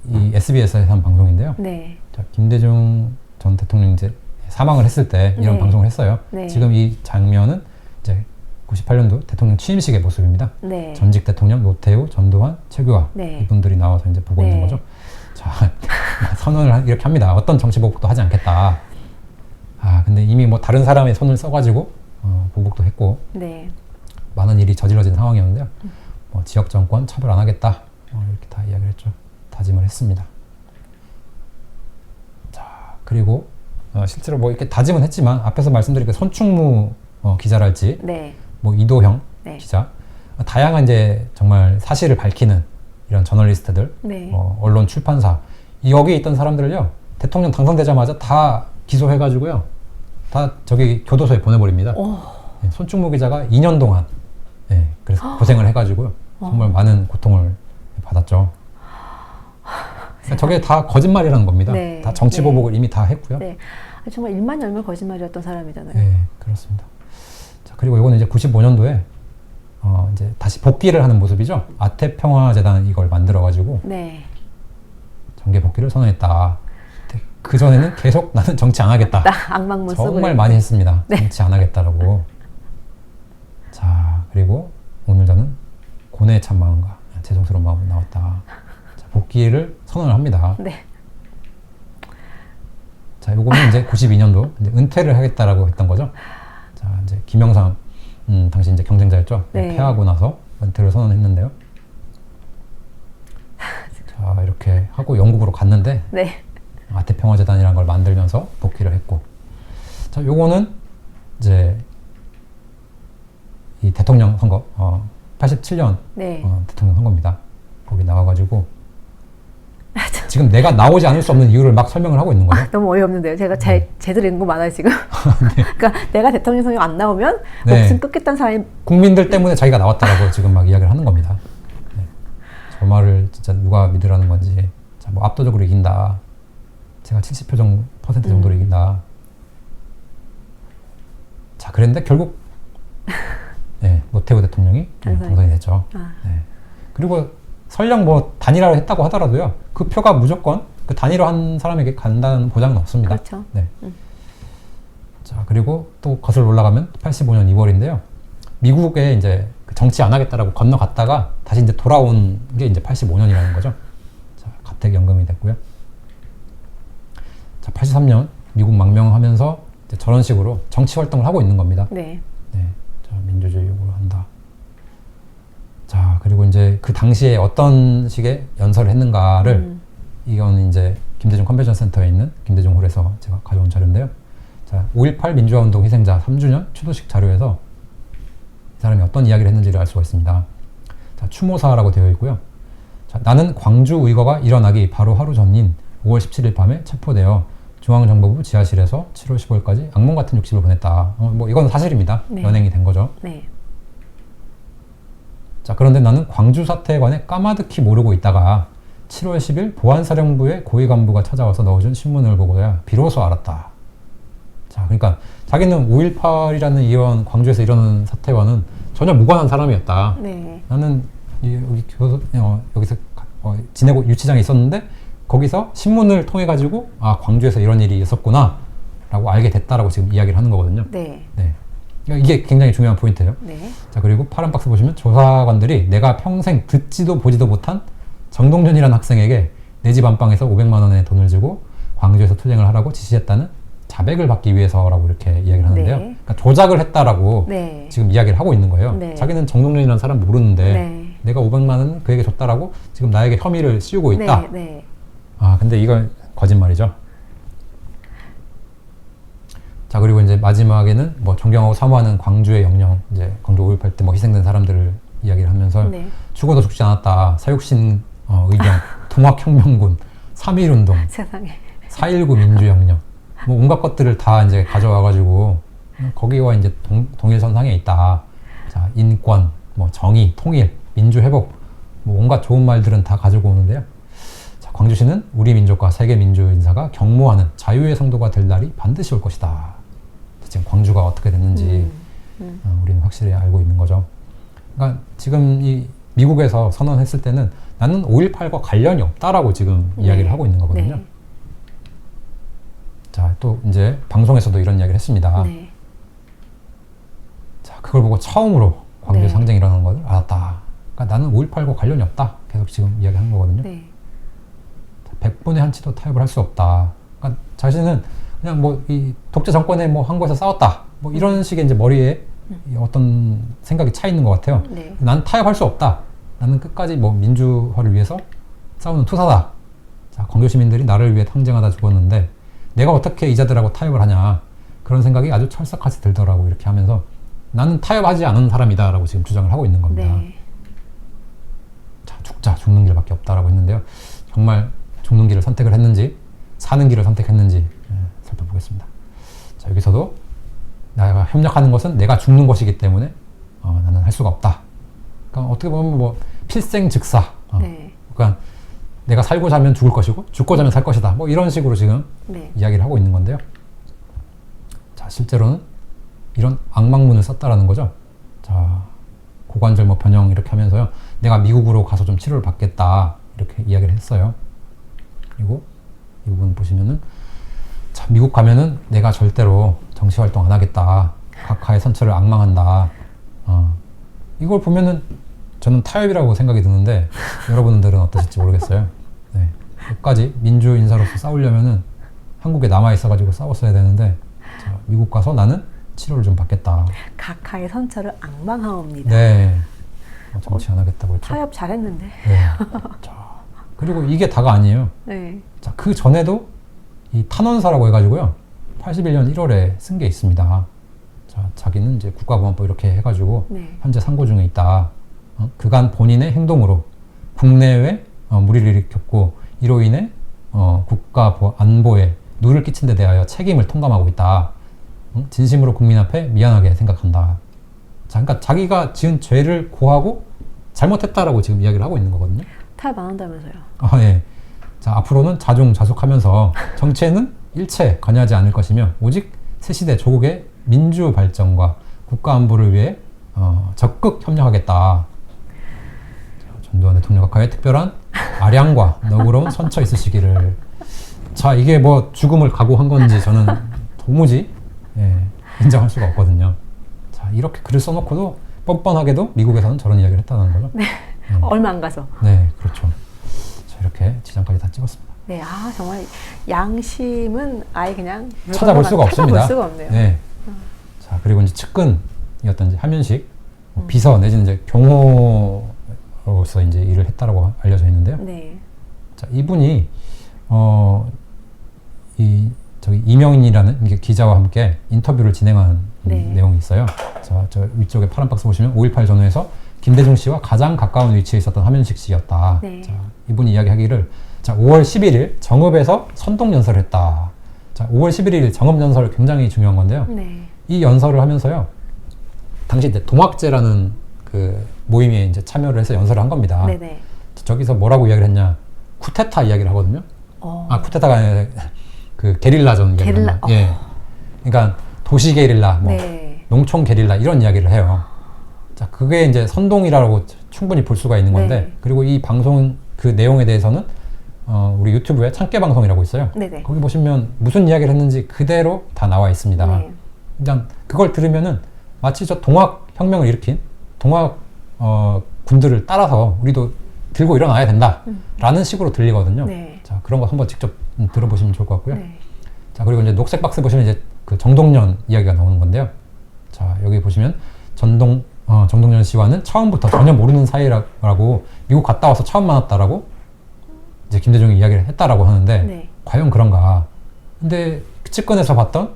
이 SBS에서 한 방송인데요. 네. 자, 김대중 전 대통령이 이제 사망을 했을 때 이런 네. 방송을 했어요. 네. 지금 이 장면은 이제 98년도 대통령 취임식의 모습입니다. 네. 전직 대통령 노태우, 전두환, 최규하 네. 이분들이 나와서 이제 보고 네. 있는 거죠. 자, 선언을 이렇게 합니다. 어떤 정치 보복도 하지 않겠다. 근데 이미 뭐 다른 사람의 손을 써가지고 보복도 했고 네. 많은 일이 저질러진 상황이었는데요. 뭐 지역 정권 차별 안 하겠다. 이렇게 다 이야기를 했죠. 다짐을 했습니다. 자, 그리고 실제로 뭐 이렇게 다짐은 했지만 앞에서 말씀드린 그 손충무 기자랄지 네. 뭐 이도형 네. 기자, 다양한 이제 정말 사실을 밝히는 이런 저널리스트들, 네. 언론 출판사, 여기 있던 사람들을요, 대통령 당선되자마자 다 기소해가지고요, 다 저기 교도소에 보내버립니다. 네, 손충무 기자가 2년 동안, 그래서 고생을 해가지고요, 정말 많은 고통을 받았죠. 그러니까 저게 다 거짓말이라는 겁니다. 네. 다 정치 보복을 이미 다 했고요. 네. 정말 일만 열면 거짓말이었던 사람이잖아요. 네, 그렇습니다. 자, 그리고 이거는 이제 95년도에 이제 다시 복귀를 하는 모습이죠. 아태평화재단 이걸 만들어가지고 네. 정계 복귀를 선언했다. 그 전에는 계속 나는 정치 안 하겠다. 악망문 쓰고 정말 많이 했습니다. 네. 정치 안 하겠다라고. 자, 그리고 오늘 저는 고뇌에 찬 마음과 죄송스러운 마음으로 나왔다. 자, 복귀를 선언을 합니다. 네. 자, 요거는 이제 92년도 이제 은퇴를 하겠다라고 했던 거죠. 자, 이제 김영삼 당시 이제 경쟁자였죠. 네. 패하고 나서 은퇴를 선언했는데요. 자, 이렇게 하고 영국으로 갔는데 네. 아태평화재단이라는 걸 만들면서 복귀를 했고, 자, 요거는 이제 이 대통령 선거 87년 네. 대통령 선거입니다. 거기 나와가지고 지금 내가 나오지 않을 수 없는 이유를 막 설명을 하고 있는 거죠. 너무 어이없는데요. 제가 제대로 읽은 거 많아요, 지금. 그러니까 내가 대통령 선거 안 나오면 네. 목숨 끊겠다는 사람이 국민들 때문에 자기가 나왔다라고 지금 막 이야기를 하는 겁니다. 네. 저 말을 진짜 누가 믿으라는 건지. 자, 뭐 압도적으로 이긴다. 제가 70% 정도로 이긴다. 자, 그랬는데 결국 노태우 대통령이 당선이 됐죠. 네. 그리고 설령 뭐 단일화를 했다고 하더라도요, 그 표가 무조건 그 단일화한 사람에게 간다는 보장은 없습니다. 그렇죠. 네. 자, 그리고 또 거슬러 올라가면 85년 2월인데요. 미국에 이제 정치 안 하겠다라고 건너갔다가 다시 이제 돌아온 게 이제 85년이라는 거죠. 자, 가택연금이 됐고요. 자, 83년 미국 망명하면서 이제 저런 식으로 정치 활동을 하고 있는 겁니다. 네. 네, 자, 민주주의 요구를 한다. 자, 그리고 이제 그 당시에 어떤 식의 연설을 했는가를 이건 이제 김대중 컨벤션 센터에 있는 김대중 홀에서 제가 가져온 자료인데요. 자, 5.18 민주화운동 희생자 3주년 추도식 자료에서 이 사람이 어떤 이야기를 했는지를 알 수가 있습니다. 자, 추모사라고 되어 있고요. 자, 나는 광주 의거가 일어나기 바로 하루 전인 5월 17일 밤에 체포되어 중앙정보부 지하실에서 7월 15일까지 악몽 같은 60을 보냈다. 뭐 이건 사실입니다. 네. 연행이 된 거죠. 네. 자, 그런데 나는 광주 사태에 관해 까마득히 모르고 있다가 7월 10일 보안사령부의 고위 간부가 찾아와서 넣어준 신문을 보고야 비로소 알았다. 자, 그러니까 자기는 5.18이라는 이런 광주에서 일어나는 사태와는 전혀 무관한 사람이었다. 네. 나는 여기 여기서 지내고 유치장에 있었는데 거기서 신문을 통해 가지고 아, 광주에서 이런 일이 있었구나 라고 알게 됐다라고 지금 이야기를 하는 거거든요. 네. 네. 그러니까 이게 굉장히 중요한 포인트예요. 네. 자, 그리고 파란 박스 보시면 조사관들이 내가 평생 듣지도 보지도 못한 정동준이라는 학생에게 내 집 안방에서 500만 원의 돈을 주고 광주에서 투쟁을 하라고 지시했다는 자백을 받기 위해서라고 이렇게 이야기를 하는데요. 네. 그러니까 조작을 했다라고 네. 지금 이야기를 하고 있는 거예요. 네. 자기는 정동준이라는 사람 모르는데 네. 내가 500만 원 그에게 줬다라고 지금 나에게 혐의를 씌우고 있다. 네. 네. 아, 근데 이건 거짓말이죠. 자, 그리고 이제 마지막에는 뭐 존경하고 사모하는 광주의 영령, 이제 광주 5.18 때 뭐 희생된 사람들을 이야기를 하면서 네. 죽어도 죽지 않았다. 사육신 의경, 통학혁명군, 3.1운동, 세상에. 4.19 민주혁명, 뭐 온갖 것들을 다 이제 가져와가지고 거기와 이제 동일선상에 있다. 자, 인권, 뭐 정의, 통일, 민주회복, 뭐 온갖 좋은 말들은 다 가지고 오는데요. 자, 광주시는 우리 민족과 세계 민주 인사가 경모하는 자유의 성도가 될 날이 반드시 올 것이다. 지금 광주가 어떻게 됐는지 우리는 확실히 알고 있는 거죠. 그러니까 지금 이 미국에서 선언했을 때는 나는 5.18과 관련이 없다라고 지금 네. 이야기를 하고 있는 거거든요. 네. 자, 또 이제 방송에서도 이런 이야기를 했습니다. 네. 자, 그걸 보고 처음으로 광주 네. 상쟁이 일어나는 것을 알았다. 그러니까 나는 5.18과 관련이 없다. 계속 지금 이야기하는 거거든요. 네. 100분의 한 치도 타협을 할 수 없다. 그러니까 자신은 그냥 뭐 이 독재 정권에 뭐 한국에서 싸웠다. 뭐 이런 식의 이제 머리에 이 어떤 생각이 차 있는 것 같아요. 네. 나는 타협할 수 없다. 나는 끝까지 뭐 민주화를 위해서 싸우는 투사다. 자, 광주 시민들이 나를 위해 항쟁하다 죽었는데 내가 어떻게 이자들하고 타협을 하냐. 그런 생각이 아주 철석같이 들더라고. 이렇게 하면서 나는 타협하지 않은 사람이다 라고 지금 주장을 하고 있는 겁니다. 네. 자, 죽자 죽는 길밖에 없다라고 했는데요. 정말 죽는 길을 선택을 했는지 사는 길을 선택했는지 살펴보겠습니다. 자, 여기서도 내가 협력하는 것은 내가 죽는 것이기 때문에 나는 할 수가 없다. 그러니까 어떻게 보면 뭐 필생즉사. 네. 그러니까 내가 살고 자면 죽을 것이고 죽고 자면 살 것이다. 뭐 이런 식으로 지금 네. 이야기를 하고 있는 건데요. 자, 실제로는 이런 악망문을 썼다라는 거죠. 자, 고관절 뭐 변형 이렇게 하면서요. 내가 미국으로 가서 좀 치료를 받겠다. 이렇게 이야기를 했어요. 그리고 이 부분 보시면은 자, 미국 가면은 내가 절대로 정치 활동 안 하겠다. 각하의 선처를 앙망한다. 이걸 보면은 저는 타협이라고 생각이 드는데 여러분들은 어떠실지 모르겠어요. 네. 끝까지 민주 인사로서 싸우려면은 한국에 남아 있어가지고 싸웠어야 되는데 자, 미국 가서 나는 치료를 좀 받겠다. 각하의 선처를 앙망하옵니다. 네. 정치 안 하겠다고 했죠. 타협 잘했는데. 네. 자, 그리고 이게 다가 아니에요. 네. 자, 그 전에도 이 탄원서라고 해가지고요. 81년 1월에 쓴 게 있습니다. 자, 자기는 이제 국가보안법 이렇게 해가지고 네. 현재 상고 중에 있다. 그간 본인의 행동으로 국내외 무리를 일으켰고 이로 인해 국가 안보에 누를 끼친 데 대하여 책임을 통감하고 있다. 진심으로 국민 앞에 미안하게 생각한다. 자, 그러니까 자기가 지은 죄를 고하고 잘못했다라고 지금 이야기를 하고 있는 거거든요. 타협 안 한다면서요. 아, 네. 자, 앞으로는 자중자숙하면서 정치에는 일체 관여하지 않을 것이며 오직 새시대 조국의 민주 발전과 국가 안보를 위해 적극 협력하겠다. 전두환 대통령 각하의 특별한 아량과 너그러운 선처 있으시기를. 자, 이게 뭐 죽음을 각오한 건지 저는 도무지 인정할 수가 없거든요. 자, 이렇게 글을 써놓고도 뻔뻔하게도 미국에서는 저런 이야기를 했다는 거죠. 네. 얼마 안 가서. 네, 그렇죠. 자, 자, 이렇게 지장까지 다 찍었습니다. 네, 아 정말 양심은 아예 그냥 찾아볼 수가 없습니다. 찾아볼 수가 없네요. 네. 자, 그리고 이제 측근이었던 이제 함윤식 비서 내지는 이제 경호로서 이제 일을 했다라고 알려져 있는데요. 네. 자, 이분이 저기 이명인이라는 이게 기자와 함께 인터뷰를 진행한 네. 내용이 있어요. 자, 저 위쪽에 파란 박스 보시면 5.18 전후에서 김대중 씨와 가장 가까운 위치에 있었던 함윤식 씨였다. 네. 자, 이분이 이야기하기를 자, 5월 11일 정읍에서 선동연설을 했다. 자, 5월 11일 정읍연설 굉장히 중요한 건데요. 네. 이 연설을 하면서요. 당시 이제 동학제라는 그 모임에 이제 참여를 해서 연설을 한 겁니다. 네네. 저기서 뭐라고 이야기를 했냐? 쿠데타 이야기를 하거든요. 쿠데타가 아니라 그 게릴라전 이야기를 게릴라. 합니다. 예. 그러니까 도시 게릴라, 뭐 네. 농촌 게릴라 이런 이야기를 해요. 자, 그게 이제 선동이라고 충분히 볼 수가 있는 건데, 네. 그리고 이 방송 그 내용에 대해서는 우리 유튜브에 참깨 방송이라고 있어요. 네네. 거기 보시면 무슨 이야기를 했는지 그대로 다 나와 있습니다. 네. 일단 그걸 들으면은 마치 저 동학 혁명을 일으킨 동학 군들을 따라서 우리도 들고 일어나야 된다라는 식으로 들리거든요. 네. 자, 그런 거 한번 직접 들어보시면 좋을 것 같고요. 네. 자, 그리고 이제 녹색 박스 보시면 이제 그 정동연 이야기가 나오는 건데요. 자, 여기 보시면 정동연 씨와는 처음부터 전혀 모르는 사이라고 미국 갔다 와서 처음 만났다라고 이제 김대중이 이야기를 했다라고 하는데 네. 과연 그런가? 근데 측근에서 봤던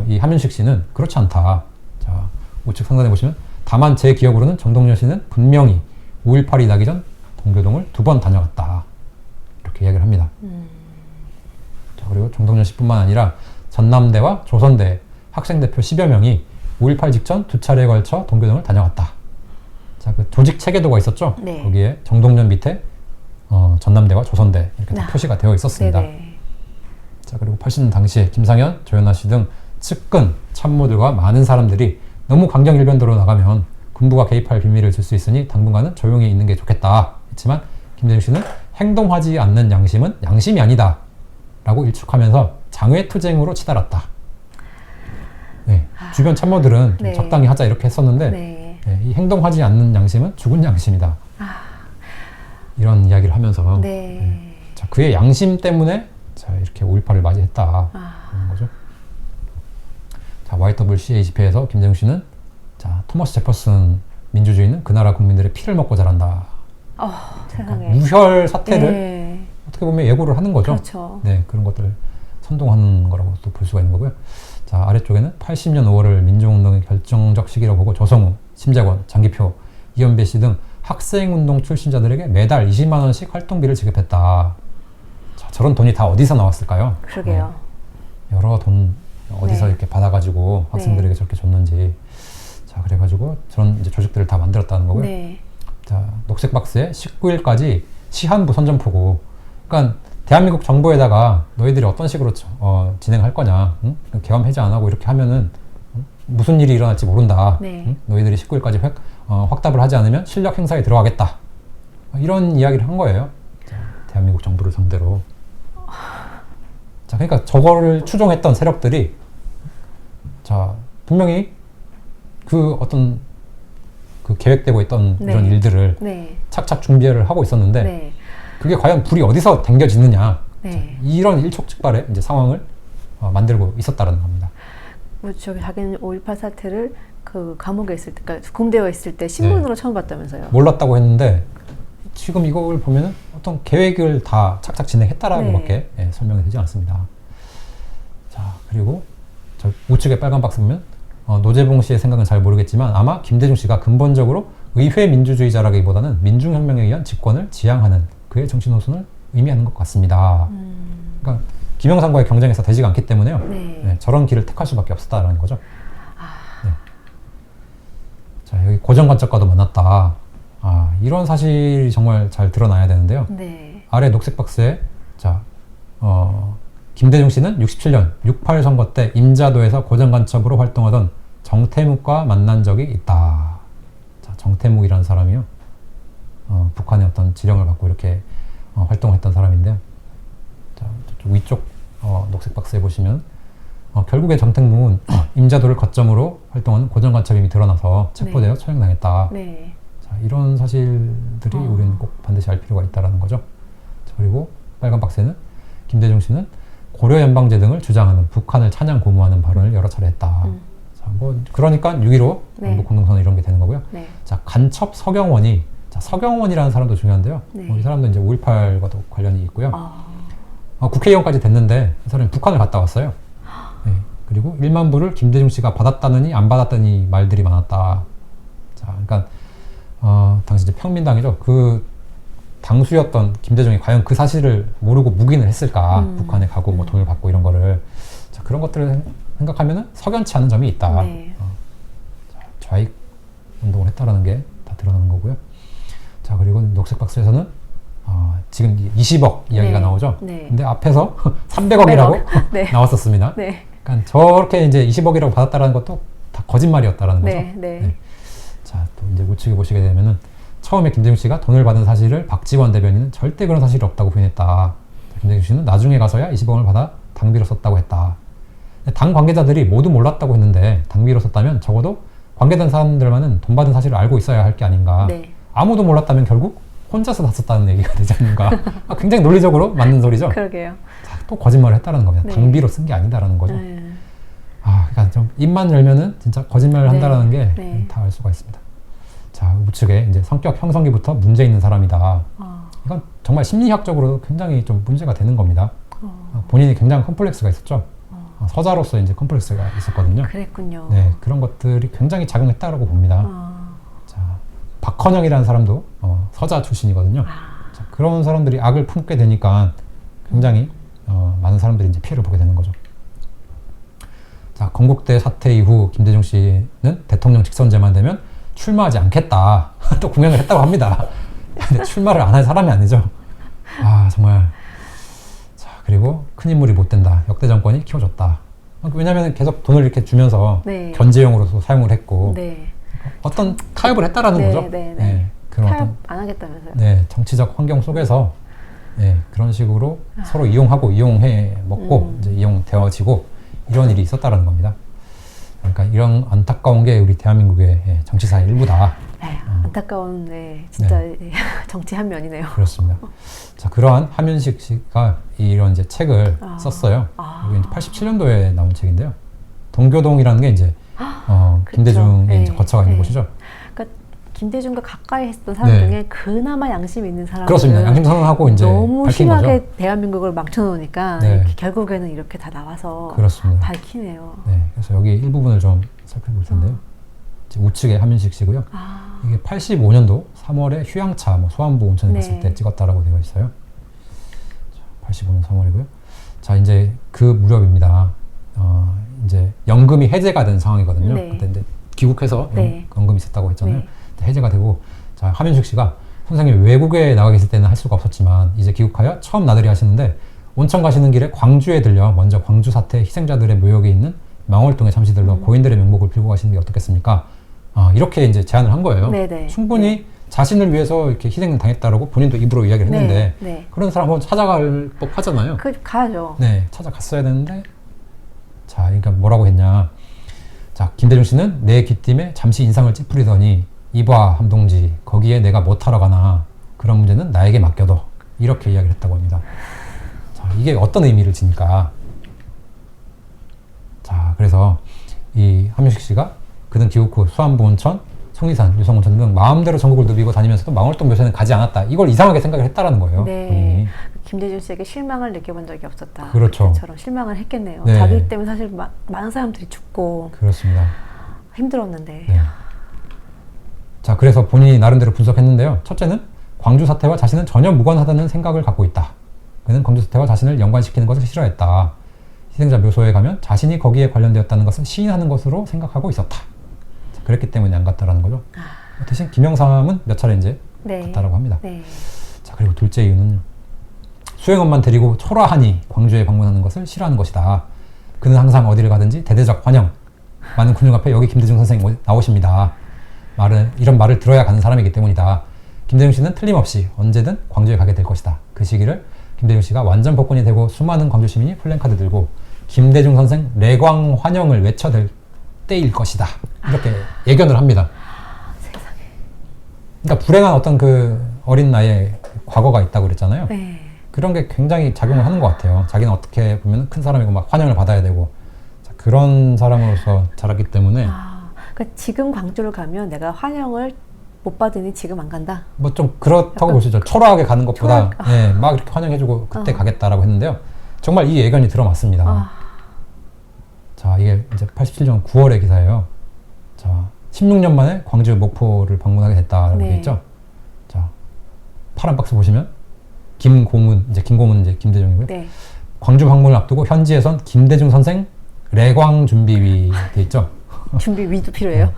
이 함윤식 씨는 그렇지 않다. 자, 우측 상단에 보시면 다만 제 기억으로는 정동연 씨는 분명히 5.18이 나기 전 동교동을 2번 다녀갔다. 이렇게 이야기를 합니다. 자, 그리고 정동연 씨뿐만 아니라 전남대와 조선대 학생대표 10여 명이 5.18 직전 2차례에 걸쳐 동교동을 다녀갔다. 자, 그 조직 체계도가 있었죠? 네. 거기에 정동연 밑에 전남대와 조선대 이렇게 다 표시가 되어 있었습니다. 네네. 자, 그리고 80년 당시에 김상현, 조현아 씨 등 측근, 참모들과 많은 사람들이 너무 강경 일변도로 나가면 군부가 개입할 비밀을 줄 수 있으니 당분간은 조용히 있는 게 좋겠다 했지만 김대중 씨는 행동하지 않는 양심은 양심이 아니다 라고 일축하면서 장외투쟁으로 치달았다. 네, 주변 참모들은 좀 네. 적당히 하자 이렇게 했었는데 네. 네, 이 행동하지 않는 양심은 죽은 양심이다. 이런 이야기를 하면서 네. 자, 그의 양심 때문에 자, 이렇게 5.18을 맞이했다 하는 거죠. 자, YWCA 집회에서 김대중 씨는 자, 토머스 제퍼슨 민주주의는 그 나라 국민들의 피를 먹고 자란다. 세상에. 무혈 사태를 네. 어떻게 보면 예고를 하는 거죠. 그렇죠. 네, 그런 것들 선동하는 거라고 또 볼 수가 있는 거고요. 자, 아래쪽에는 80년 5월을 민주운동의 결정적 시기로 보고 조성우, 심재권, 장기표, 이현배 씨 등 학생운동 출신자들에게 매달 20만 원씩 활동비를 지급했다. 자, 저런 돈이 다 어디서 나왔을까요? 그러게요. 네, 여러 돈 어디서 네. 이렇게 받아가지고 학생들에게 저렇게 줬는지. 자, 그래가지고 저런 이제 조직들을 다 만들었다는 거고요. 네. 자, 녹색 박스에 19일까지 시한부 선전포고. 그러니까 대한민국 정부에다가 너희들이 어떤 식으로 진행할 거냐, 응? 계엄 해제 안 하고 이렇게 하면은 무슨 일이 일어날지 모른다. 네. 응? 너희들이 19일까지 확답을 하지 않으면 실력 행사에 들어가겠다. 이런 이야기를 한 거예요. 자, 대한민국 정부를 상대로. 자, 그러니까 저거를 추종했던 세력들이 자, 분명히 그 어떤 그 계획되고 있던 네. 이런 일들을 네. 착착 준비를 하고 있었는데 네. 그게 과연 불이 어디서 댕겨지느냐. 네. 자, 이런 일촉즉발의 이제 상황을 만들고 있었다는 겁니다. 뭐 저기 자기는 5.18 사태를 그 감옥에 있을 때, 그러니까 군대에 있을 때 신문으로 처음 봤다면서요. 몰랐다고 했는데 지금 이걸 보면은 어떤 계획을 다 착착 진행했다라고밖에 설명이 되지 않습니다. 자, 그리고 저 우측에 빨간 박스 보면 노재봉 씨의 생각은 잘 모르겠지만 아마 김대중 씨가 근본적으로 의회 민주주의자라기보다는 민중혁명에 의한 집권을 지향하는 그의 정치 노선을 의미하는 것 같습니다. 그러니까 김영삼과의 경쟁에서 되지가 않기 때문에요. 네. 네, 저런 길을 택할 수밖에 없었다라는 거죠. 네. 자, 여기 고정관측과도 만났다. 이런 사실이 정말 잘 드러나야 되는데요. 네. 아래 녹색 박스에 자, 김대중 씨는 67년 68 선거 때 임자도에서 고정간첩으로 활동하던 정태묵과 만난 적이 있다. 자, 정태묵이라는 사람이요. 북한의 어떤 지령을 받고 이렇게 활동했던 사람인데요. 자, 저쪽 위쪽 녹색 박스에 보시면 결국에 정태묵은 임자도를 거점으로 활동하는 고정간첩임이 드러나서 체포되어 처형당했다. 네. 자, 이런 사실들이 우리는 꼭 반드시 알 필요가 있다는 거죠. 그리고 빨간 박스에는 김대중 씨는 고려연방제 등을 주장하는 북한을 찬양 고무하는 발언을 여러 차례 했다. 자, 뭐 그러니까 6.15 네. 공동선언 이런 게 되는 거고요. 네. 자, 간첩 서경원이, 자, 서경원이라는 사람도 중요한데요. 네. 이 사람도 이제 5.18과도 관련이 있고요. 아. 국회의원까지 됐는데 이 사람이 북한을 갔다 왔어요. 네. 그리고 1만 불을 김대중 씨가 받았다느니 안 받았다니 말들이 많았다. 자, 그러니까 당시 이제 평민당이죠. 그 당수였던 김대중이 과연 그 사실을 모르고 묵인을 했을까? 북한에 가고 뭐 돈을 받고 이런 거를. 자, 그런 것들을 생각하면은 석연치 않은 점이 있다. 네. 자, 좌익 운동을 했다라는 게 다 드러나는 거고요. 자, 그리고 녹색 박스에서는 지금 20억 이야기가 네. 나오죠. 네. 근데 앞에서 300억이라고 네. 나왔었습니다. 네. 그러니까 저렇게 이제 20억이라고 받았다라는 것도 다 거짓말이었다라는 거죠. 네. 네. 네. 자, 또 이제 우측에 보시게 되면은 처음에 김대중 씨가 돈을 받은 사실을 박지원 대변인은 절대 그런 사실이 없다고 부인했다. 김대중 씨는 나중에 가서야 20억을 받아 당비로 썼다고 했다. 당 관계자들이 모두 몰랐다고 했는데 당비로 썼다면 적어도 관계된 사람들만은 돈 받은 사실을 알고 있어야 할 게 아닌가. 네. 아무도 몰랐다면 결국 혼자서 다 썼다는 얘기가 되지 않는가. 굉장히 논리적으로 맞는 소리죠. 그러게요. 자, 또 거짓말을 했다는 겁니다. 네. 당비로 쓴 게 아니다라는 거죠. 네. 그러니까 좀 입만 열면은 진짜 거짓말을 네. 한다라는 게 네. 다 알 수가 있습니다. 자, 우측에 이제 성격 형성기부터 문제 있는 사람이다. 이건 정말 심리학적으로 굉장히 좀 문제가 되는 겁니다. 본인이 굉장히 컴플렉스가 있었죠. 서자로서 이제 컴플렉스가 있었거든요. 그랬군요. 네, 그런 것들이 굉장히 작용했다라고 봅니다. 자, 박헌영이라는 사람도 서자 출신이거든요. 자, 그런 사람들이 악을 품게 되니까 굉장히 많은 사람들이 이제 피해를 보게 되는 거죠. 자, 건국대 사태 이후 김대중 씨는 대통령 직선제만 되면 출마하지 않겠다. 또 공약을 했다고 합니다. 근데 출마를 안 할 사람이 아니죠. 정말. 자, 그리고 큰 인물이 못 된다. 역대 정권이 키워줬다. 왜냐하면 계속 돈을 이렇게 주면서 네. 견제용으로도 사용을 했고 네. 어떤 타협을 했다라는 네, 거죠. 네, 네. 그런 타협 어떤 안 하겠다면서요? 정치적 환경 속에서 그런 식으로 서로 이용하고 이용해 먹고 이제 이용되어지고 이런 일이 있었다라는 겁니다. 그러니까 이런 안타까운 게 우리 대한민국의 정치사의 일부다. 네, 안타까운 진짜 정치 한 면이네요. 그렇습니다. 자, 그러한 함윤식 씨가 이런 이제 책을 썼어요. 이게 이제 87년도에 나온 책인데요. 동교동이라는 게 이제 김대중의 이제 거처가 있는 곳이죠. 그러니까 김대중과 가까이 했던 사람 중에 그나마 양심 있는 사람은 그렇습니다. 양심 선언하고 이제 너무 밝힌 심하게 거죠. 대한민국을 망쳐놓으니까 네. 결국에는 이렇게 다 나와서 그렇습니다. 밝히네요. 네, 그래서 여기 일부분을 좀 살펴볼 텐데요. 이제 우측에 함윤식 씨고요. 이게 85년도 3월에 휴양차 수안보 온천에 갔을 때 찍었다라고 되어 있어요. 자, 85년 3월이고요. 자, 이제 그 무렵입니다. 이제 연금이 해제가 된 상황이거든요. 네. 그때 이제 귀국해서 네. 연금이 있었다고 했잖아요. 네. 해제가 되고, 자, 함윤식 씨가 선생님 외국에 나가 계실 때는 할 수가 없었지만 이제 귀국하여 처음 나들이 하시는데 온천 가시는 길에 광주에 들려 먼저 광주 사태 희생자들의 묘역이 있는 망월동에 잠시 들러 고인들의 명복을 빌고 가시는 게 어떻겠습니까? 이렇게 이제 제안을 한 거예요. 네네. 충분히 자신을 위해서 이렇게 희생을 당했다라고 본인도 입으로 이야기를 했는데 네. 그런 사람 한번 찾아갈 법 하잖아요. 가야죠. 네, 찾아갔어야 되는데 자, 그러니까 뭐라고 했냐. 자, 김대중 씨는 내 귀띔에 잠시 인상을 찌푸리더니 이봐 함동지 거기에 내가 못하러 가나 그런 문제는 나에게 맡겨둬 이렇게 이야기를 했다고 합니다. 자, 이게 어떤 의미를 지니까 자, 그래서 이 함윤식 씨가 그는 귀국 후 수안보 온천, 속리산, 유성온천 등 마음대로 전국을 누비고 다니면서도 망월동 묘사는 가지 않았다. 이걸 이상하게 생각을 했다라는 거예요. 네. 본인이. 김대중 씨에게 실망을 느껴본 적이 없었다. 그렇죠. 그때처럼 실망을 했겠네요. 네. 자기 때문에 사실 많은 사람들이 죽고 그렇습니다. 힘들었는데. 네. 자, 그래서 본인이 나름대로 분석했는데요. 첫째는 광주 사태와 자신은 전혀 무관하다는 생각을 갖고 있다. 그는 광주 사태와 자신을 연관시키는 것을 싫어했다. 희생자 묘소에 가면 자신이 거기에 관련되었다는 것을 시인하는 것으로 생각하고 있었다. 자, 그랬기 때문에 안 갔다라는 거죠. 대신 김영삼은 몇 차례 이제 갔다라고 합니다. 네. 자, 그리고 둘째 이유는 수행원만 데리고 초라하니 광주에 방문하는 것을 싫어하는 것이다. 그는 항상 어디를 가든지 대대적 환영. 많은 군중 앞에 여기 김대중 선생님 나오십니다. 이런 말을 들어야 가는 사람이기 때문이다. 김대중 씨는 틀림없이 언제든 광주에 가게 될 것이다. 그 시기를 김대중 씨가 완전 복권이 되고 수많은 광주 시민이 플랜카드 들고 김대중 선생 레광 환영을 외쳐댈 때일 것이다. 이렇게 예견을 합니다. 세상에. 그러니까 불행한 어떤 그 어린 나이에 과거가 있다고 그랬잖아요. 네. 그런 게 굉장히 작용을 하는 것 같아요. 자기는 어떻게 보면 큰 사람이고 막 환영을 받아야 되고 자, 그런 사람으로서 자랐기 때문에 그러니까 지금 광주를 가면 내가 환영을 못 받으니 지금 안 간다. 뭐 좀 그렇다고 약간 볼 수 있죠. 초라하게 가는 것보다 초라하게, 막 이렇게 환영해주고 그때 가겠다라고 했는데요. 정말 이 예견이 들어맞습니다. 자, 이게 이제 87년 9월의 기사예요. 자, 16년 만에 광주 목포를 방문하게 됐다라고 네. 되어 있죠. 자, 파란 박스 보시면 김고문 이제 김대중이고요. 네. 광주 방문을 앞두고 현지에선 김대중 선생 레광 준비위 돼 있죠. 준비 위도 필요해요.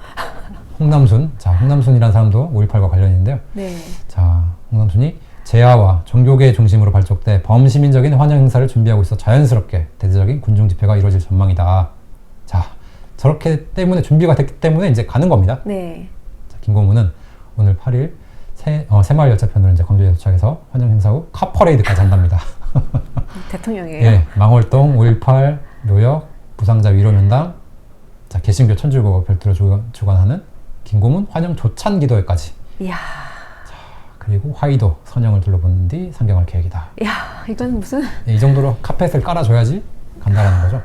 홍남순. 자, 홍남순이라는 사람도 5.18과 관련이 있는데요. 네. 자, 홍남순이 재하와 종교계 중심으로 발족돼 범시민적인 환영 행사를 준비하고 있어 자연스럽게 대대적인 군중 집회가 이루어질 전망이다. 자, 저렇게 때문에 준비가 됐기 때문에 이제 가는 겁니다. 네. 자, 김고문은 오늘 8일 새마을 열차편으로 이제 광주에 도착해서 환영 행사 후 카퍼레이드까지 한답니다. 대통령이에요. 예, 망월동 5.18 노역 부상자 위로면담, 자, 개신교 천주교가 별도로 주관하는 김고문 환영 조찬 기도회까지. 이야. 그리고 화이도 선영을 둘러본 뒤 상경할 계획이다. 이야, 이건 무슨 이 정도로 카펫을 깔아줘야지 간다라는 거죠.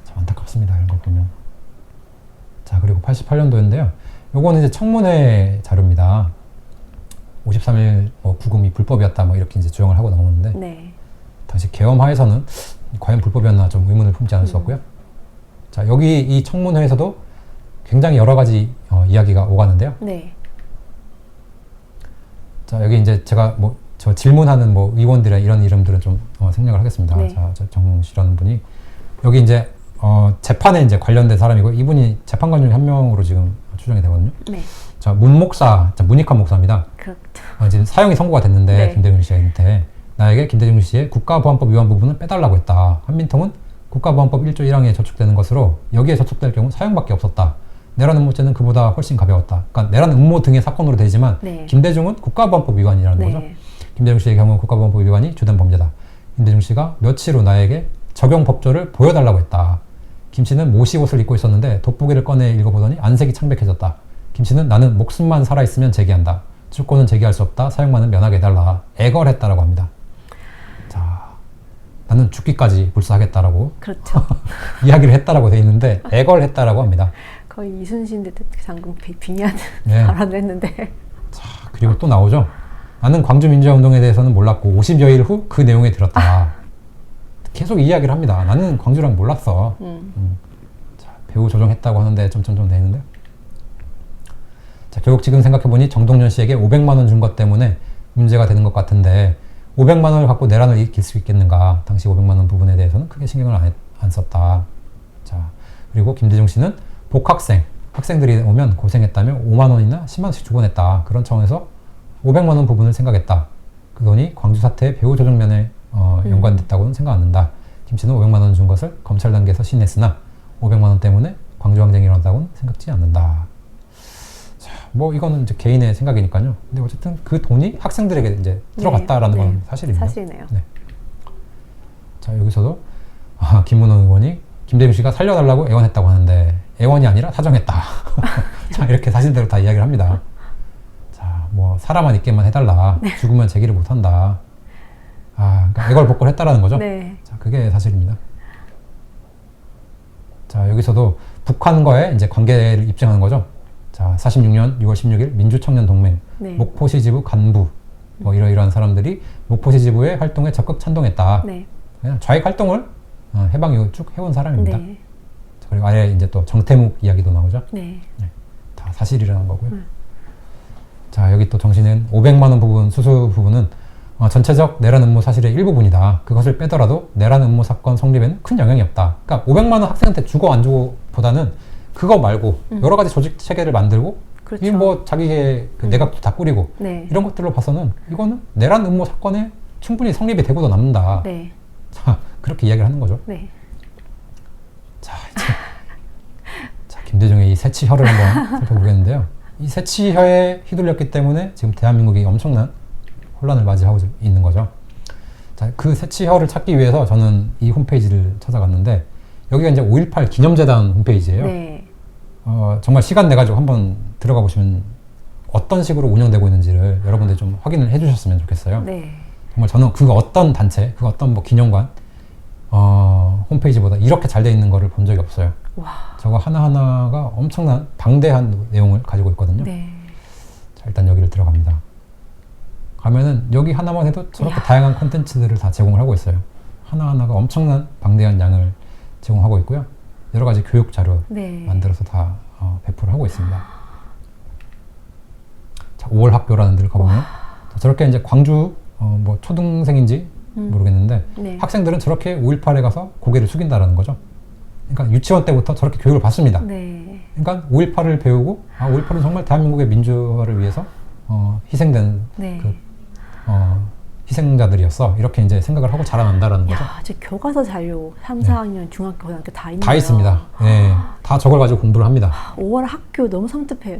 참 안타깝습니다. 이런 걸 보면. 자, 그리고 88년도인데요. 요거는 이제 청문회 자료입니다. 53일 구금이 불법이었다 뭐 이렇게 이제 주장을 하고 나오는데 네. 당시 계엄하에서는 과연 불법이었나 좀 의문을 품지 않을 수 없고요. 자, 여기 이 청문회에서도 굉장히 여러 가지 이야기가 오가는데요. 네. 자, 여기 이제 제가 저 질문하는 의원들의 이런 이름들은 좀 생략을 하겠습니다. 네. 자, 정 씨라는 분이 여기 이제 재판에 이제 관련된 사람이고 이분이 재판관 중에 한 명으로 지금 추정이 되거든요. 네. 자, 문 목사, 자, 문익환 목사입니다. 그렇죠. 지금 사형이 선고가 됐는데 네. 김대중 씨한테 나에게 김대중 씨의 국가보안법 위반 부분을 빼달라고 했다. 한민통은 국가보안법 1조 1항에 저촉되는 것으로 여기에 저촉될 경우 사형밖에 없었다. 내란 음모죄는 그보다 훨씬 가벼웠다. 그러니까 내란 음모 등의 사건으로 되지만 네. 김대중은 국가보안법 위반이라는 네. 거죠. 김대중 씨의 경우 국가보안법 위반이 주된 범죄다. 김대중 씨가 며칠 후 나에게 적용 법조를 보여달라고 했다. 김 씨는 모시 옷을 입고 있었는데 돋보기를 꺼내 읽어보더니 안색이 창백해졌다. 김 씨는 나는 목숨만 살아있으면 제기한다. 주권은 제기할 수 없다. 사형만은 면하게 해달라. 애걸했다라고 합니다. 자, 나는 죽기까지 불사하겠다라고 그렇죠. 이야기를 했다라고 돼 있는데 애걸했다라고 합니다. 거의 이순신 장군 빙의하는 네. 발언을 했는데. 자, 그리고 또 나오죠. 나는 광주민주화운동에 대해서는 몰랐고 50여일 후 그 내용에 들었다. 계속 이야기를 합니다. 나는 광주랑 몰랐어. 자, 배후 조정했다고 하는데 점점점 되는데. 자, 결국 지금 생각해보니 정동연 씨에게 500만 원 준 것 때문에 문제가 되는 것 같은데 500만 원을 갖고 내란을 일으킬 수 있겠는가. 당시 500만 원 부분에 대해서는 크게 신경을 안 썼다. 자, 그리고 김대중 씨는 학생들이 오면 고생했다며 5만 원이나 10만 원씩 주곤 했다. 그런 차원에서 500만 원 부분을 생각했다. 그 돈이 광주 사태의 배후 조정면에 연관됐다고는 생각 안 한다. 김 씨는 500만 원 준 것을 검찰 단계에서 시인했으나 500만 원 때문에 광주 항쟁이 일어났다고는 생각지 않는다. 자, 이거는 이제 개인의 생각이니까요. 근데 어쨌든 그 돈이 학생들에게 이제 들어갔다라는 네. 건 사실입니다. 사실이네요. 네. 자, 여기서도 김문호 의원이 김대중 씨가 살려달라고 애원했다고 하는데 애원이 아니라 사정했다. 자, 이렇게 사실대로 다 이야기를 합니다. 자, 살아만 있게만 해달라. 네. 죽으면 제기를 못한다. 그러니까 애걸복걸했다라는 거죠. 네. 자, 그게 사실입니다. 자, 여기서도 북한과의 이제 관계를 입증하는 거죠. 자, 46년 6월 16일 민주청년동맹, 네. 목포시 지부 간부, 이러이러한 사람들이 목포시 지부의 활동에 적극 찬동했다. 네. 그냥 좌익 활동을 해방 이후 쭉 해온 사람입니다. 네. 자, 그리고 아래 이제 또 정태묵 이야기도 나오죠. 네. 다 사실이라는 거고요. 자, 여기 또 정신은 500만 원 부분, 수수 부분은 전체적 내란 음모 사실의 일부분이다. 그것을 빼더라도 내란 음모 사건 성립에는 큰 영향이 없다. 그러니까 500만 원 학생한테 주고 안 주고 보다는 그거 말고 여러 가지 조직 체계를 만들고 그렇죠. 이 자기의 그 내각도 다 꾸리고 네. 이런 것들로 봐서는 이거는 내란 음모 사건에 충분히 성립이 되고도 남는다. 네. 자, 그렇게 이야기를 하는 거죠. 네. 자, 이제 자, 김대중의 이 새치혀를 한번 살펴보겠는데요. 이 새치혀에 휘둘렸기 때문에 지금 대한민국이 엄청난 혼란을 맞이하고 있는 거죠. 자, 그 새치혀를 찾기 위해서 저는 이 홈페이지를 찾아갔는데 여기가 이제 5.18 기념재단 홈페이지예요. 네. 정말 시간 내가지고 한번 들어가 보시면 어떤 식으로 운영되고 있는지를 여러분들이 좀 확인을 해주셨으면 좋겠어요. 네. 정말 저는 그 어떤 단체, 그 어떤 뭐 기념관 홈페이지보다 이렇게 잘 돼 있는 거를 본 적이 없어요. 와. 저거 하나하나가 엄청난 방대한 내용을 가지고 있거든요. 네. 자, 일단 여기를 들어갑니다. 가면은 여기 하나만 해도 저렇게 이야. 다양한 콘텐츠들을 다 제공을 하고 있어요. 하나하나가 엄청난 방대한 양을 제공하고 있고요. 여러 가지 교육 자료 네. 만들어서 다 배포를 하고 있습니다. 자, 5월 학교라는 데를 가보면 자, 저렇게 이제 광주 뭐 초등생인지 모르겠는데 네. 학생들은 저렇게 5.18에 가서 고개를 숙인다라는 거죠. 그러니까 유치원 때부터 저렇게 교육을 받습니다. 네. 그러니까 5.18을 배우고 5.18은 정말 대한민국의 민주화를 위해서 희생된 네. 그 희생자들이었어. 이렇게 이제 생각을 하고 자라난다라는 거죠. 야, 저 교과서 자료 3, 4학년 중학교, 고등학교 다 있네요. 다 있습니다. 네, 다 저걸 가지고 공부를 합니다. 5월 학교 너무 섬뜩해요.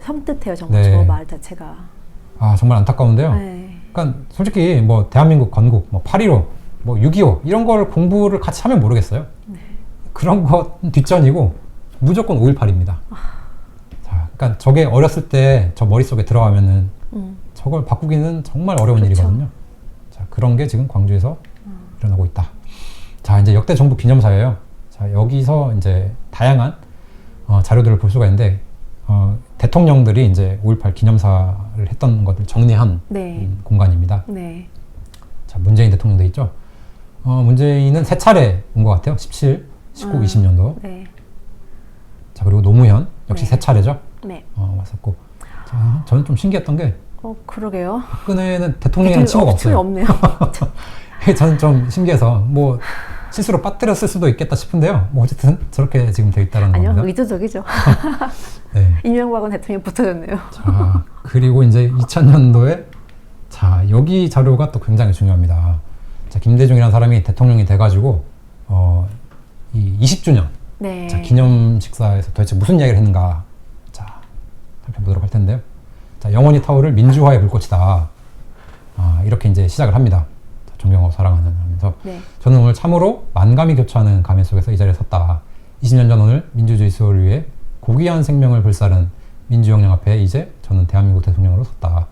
정말 네. 저 말 자체가. 아, 정말 안타까운데요. 네. 그러니까 솔직히 뭐 대한민국 건국, 뭐 8.15, 뭐 6.25 이런 걸 공부를 같이 하면 모르겠어요. 네. 그런 거 뒷전이고 무조건 5.18입니다. 자, 그러니까 저게 어렸을 때 저 머릿속에 들어가면은 저걸 바꾸기는 정말 어려운 그렇죠. 일이거든요. 자, 그런 게 지금 광주에서 일어나고 있다. 자, 이제 역대 정부 기념사예요. 자, 여기서 이제 다양한 자료들을 볼 수가 있는데 대통령들이 이제 5.18 기념사를 했던 것을 정리한 네. 공간입니다. 네. 자, 문재인 대통령도 있죠. 문재인은 세 차례 온 것 같아요. 17, 19, 20년도. 네. 자, 그리고 노무현 역시 네. 세 차례죠. 네. 왔었고. 자, 저는 좀 신기했던 게 그러게요. 박근혜는 대통령이랑 친구가 없어요. 없네요. 저는 좀 신기해서 뭐 실수로 빠뜨렸을 수도 있겠다 싶은데요. 뭐 어쨌든 저렇게 지금 돼 있다는 아니요, 겁니다. 의도적이죠. 네. 이명박은 대통령이 붙어졌네요. 자, 그리고 이제 2000년도에 자, 여기 자료가 또 굉장히 중요합니다. 자, 김대중이라는 사람이 대통령이 돼가지고 이 20주년 네. 자, 기념 식사에서 도대체 무슨 이야기를 했는가 자, 살펴보도록 할 텐데요. 자, 영원히 타오를 민주화의 불꽃이다. 이렇게 이제 시작을 합니다. 자, 존경하고 사랑하는 하면서 네. 저는 오늘 참으로 만감이 교차하는 감회 속에서 이 자리에 섰다. 20년 전 오늘 민주주의 수호를 위해 고귀한 생명을 불사른 민주혁명 앞에 이제 저는 대한민국 대통령으로 섰다.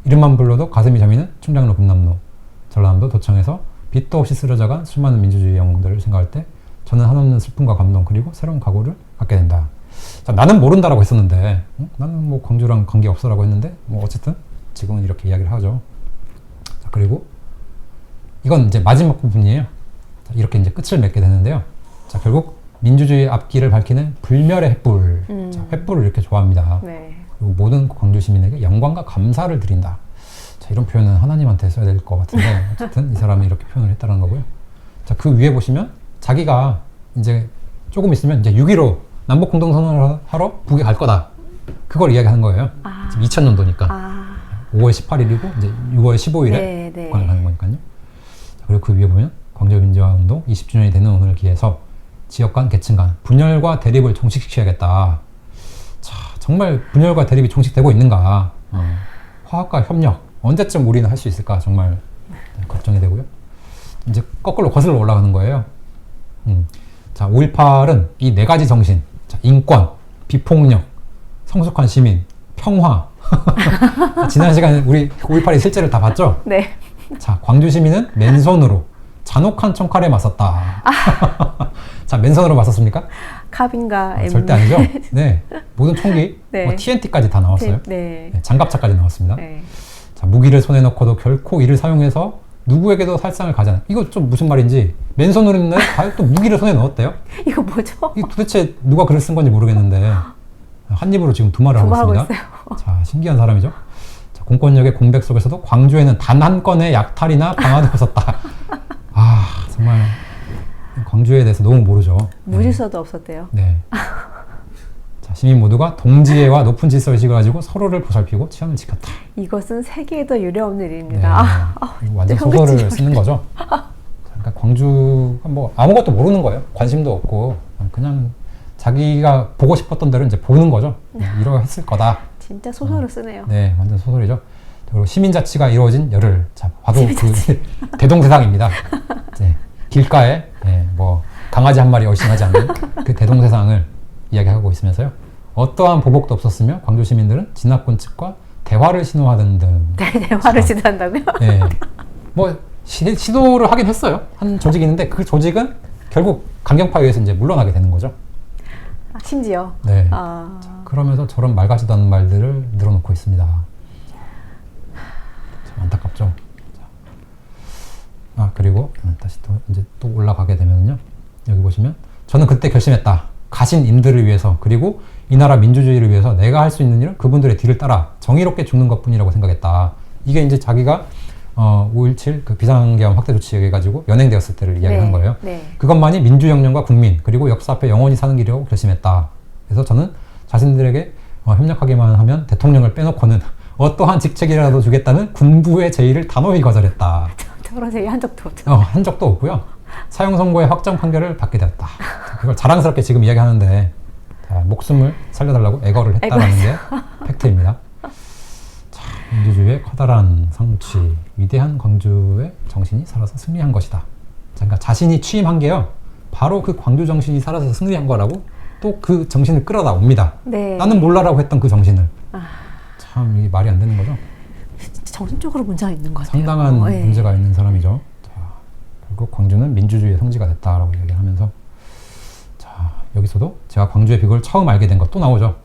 이름만 불러도 가슴이 저미는 충장로 금남로 전라남도 도청에서 빛도 없이 쓰러져간 수많은 민주주의 영웅들을 생각할 때 저는 한없는 슬픔과 감동 그리고 새로운 각오를 갖게 된다. 자, 나는 모른다라고 했었는데 나는 뭐 광주랑 관계없어라고 했는데 뭐 어쨌든 지금은 이렇게 이야기를 하죠. 자, 그리고 이건 이제 마지막 부분이에요. 자, 이렇게 이제 끝을 맺게 되는데요. 자, 결국 민주주의 앞길을 밝히는 불멸의 횃불. 자, 횃불을 이렇게 좋아합니다. 네. 그리고 모든 광주 시민에게 영광과 감사를 드린다. 자, 이런 표현은 하나님한테 써야 될 것 같은데 어쨌든 이 사람이 이렇게 표현을 했다는 거고요. 자, 그 위에 보시면 자기가 이제 조금 있으면 이제 6.15 남북 공동선언을 하러 북에 갈 거다. 그걸 이야기하는 거예요. 지금 2000년도니까 5월 18일이고 이제 6월 15일에 네, 네. 북한을 가는 거니까요. 자, 그리고 그 위에 보면 광주민주화운동 20주년이 되는 오늘을 기해서 지역 간, 계층 간 분열과 대립을 종식시켜야겠다. 자, 정말 분열과 대립이 종식되고 있는가? 화합과 협력 언제쯤 우리는 할 수 있을까? 정말 걱정이 되고요. 이제 거꾸로 거슬러 올라가는 거예요. 자, 5.18은 이 네 가지 정신, 자, 인권, 비폭력, 성숙한 시민, 평화. 지난 시간에 우리 5.18의 실제를 다 봤죠? 네. 자, 광주 시민은 맨손으로 잔혹한 총칼에 맞섰다. 자, 맨손으로 맞섰습니까? 갑인가 M. 절대 아니죠. 네, 모든 총기, 네. 뭐 TNT까지 다 나왔어요. 네. 네, 장갑차까지 나왔습니다. 네. 자, 무기를 손에 넣고도 결코 이를 사용해서 누구에게도 살상을 가지 않아. 이거 좀 무슨 말인지 맨손으로 했는데 또 무기를 손에 넣었대요. 이거 뭐죠? 이 도대체 누가 글을 쓴 건지 모르겠는데 한 입으로 지금 두말을 하고 두말하고 있습니다. 자, 신기한 사람이죠. 자, 공권력의 공백 속에서도 광주에는 단 한 건의 약탈이나 방아도 없었다. 정말 광주에 대해서 너무 모르죠. 무질서도 없었대요. 네. 자, 시민 모두가 동지애와 높은 질서의식을 가지고 서로를 보살피고 치안을 지켰다. 이것은 세계에도 유례없는 일입니다. 네. 완전 소설을 쓰는 거죠. 그러니까 광주가 뭐 아무것도 모르는 거예요. 관심도 없고 그냥 자기가 보고 싶었던 대로 이제 보는 거죠. 이러했을 거다. 진짜 소설을 쓰네요. 네, 완전 소설이죠. 그리고 시민자치가 이루어진 열흘. 자, 바로 그 대동세상입니다. 네, 길가에 뭐 강아지 한 마리 얼씬하지 않는 그 대동세상을 이야기하고 있으면서요. 어떠한 보복도 없었으며 광주 시민들은 진압군 측과 대화를 신호하던 등. 네, 대화를 시도한다고요? 네, 뭐 시도를 하긴 했어요. 한 조직이 있는데 그 조직은 결국 강경파에 의해서 이제 물러나게 되는 거죠. 심지어. 네. 자, 그러면서 저런 말 같지도 않은 말들을 늘어놓고 있습니다. 참 안타깝죠. 자. 그리고 다시 또 이제 또 올라가게 되면요. 여기 보시면 저는 그때 결심했다. 가신 임들을 위해서 그리고 이 나라 민주주의를 위해서 내가 할 수 있는 일은 그분들의 뒤를 따라 정의롭게 죽는 것뿐이라고 생각했다. 이게 이제 자기가 5.17 그 비상계엄 확대 조치 해가지고 연행되었을 때를 이야기하는 거예요. 네. 그것만이 민주혁명과 국민 그리고 역사 앞에 영원히 사는 길이라고 결심했다. 그래서 저는 자신들에게 협력하기만 하면 대통령을 빼놓고는 어떠한 직책이라도 주겠다는 군부의 제의를 단호히 거절했다. 저런 제의 한 적도 없죠. 한 적도 없고요. 사형 선고의 확정 판결을 받게 되었다. 그걸 자랑스럽게 지금 이야기하는데 자, 목숨을 살려달라고 애걸을 했다는 게 팩트입니다. 자, 민주주의의 커다란 성취, 위대한 광주의 정신이 살아서 승리한 것이다. 자, 그러니까 자신이 취임한 게요. 바로 그 광주 정신이 살아서 승리한 거라고 또 그 정신을 끌어다 옵니다. 네. 나는 몰라라고 했던 그 정신을. 참 이게 말이 안 되는 거죠. 정신적으로 문제가 있는 것 같아요. 상당한 문제가 있는 사람이죠. 자, 결국 광주는 민주주의의 성지가 됐다라고 얘기하면서 자, 여기서도 제가 광주의 비극을 처음 알게 된 것 또 나오죠.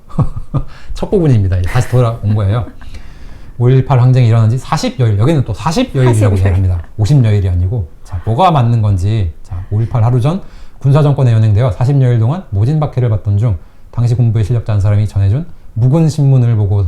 첫 부분입니다. 다시 돌아온 거예요. 5.18 항쟁이 일어난 지 40여일, 여기는 또 40여일이라고 이야기합니다. 50여일이 아니고 자, 뭐가 맞는 건지 자, 5.18 하루 전 군사정권에 연행되어 40여일 동안 모진박해를 받던 중 당시 군부의 실력자 한 사람이 전해준 묵은 신문을 보고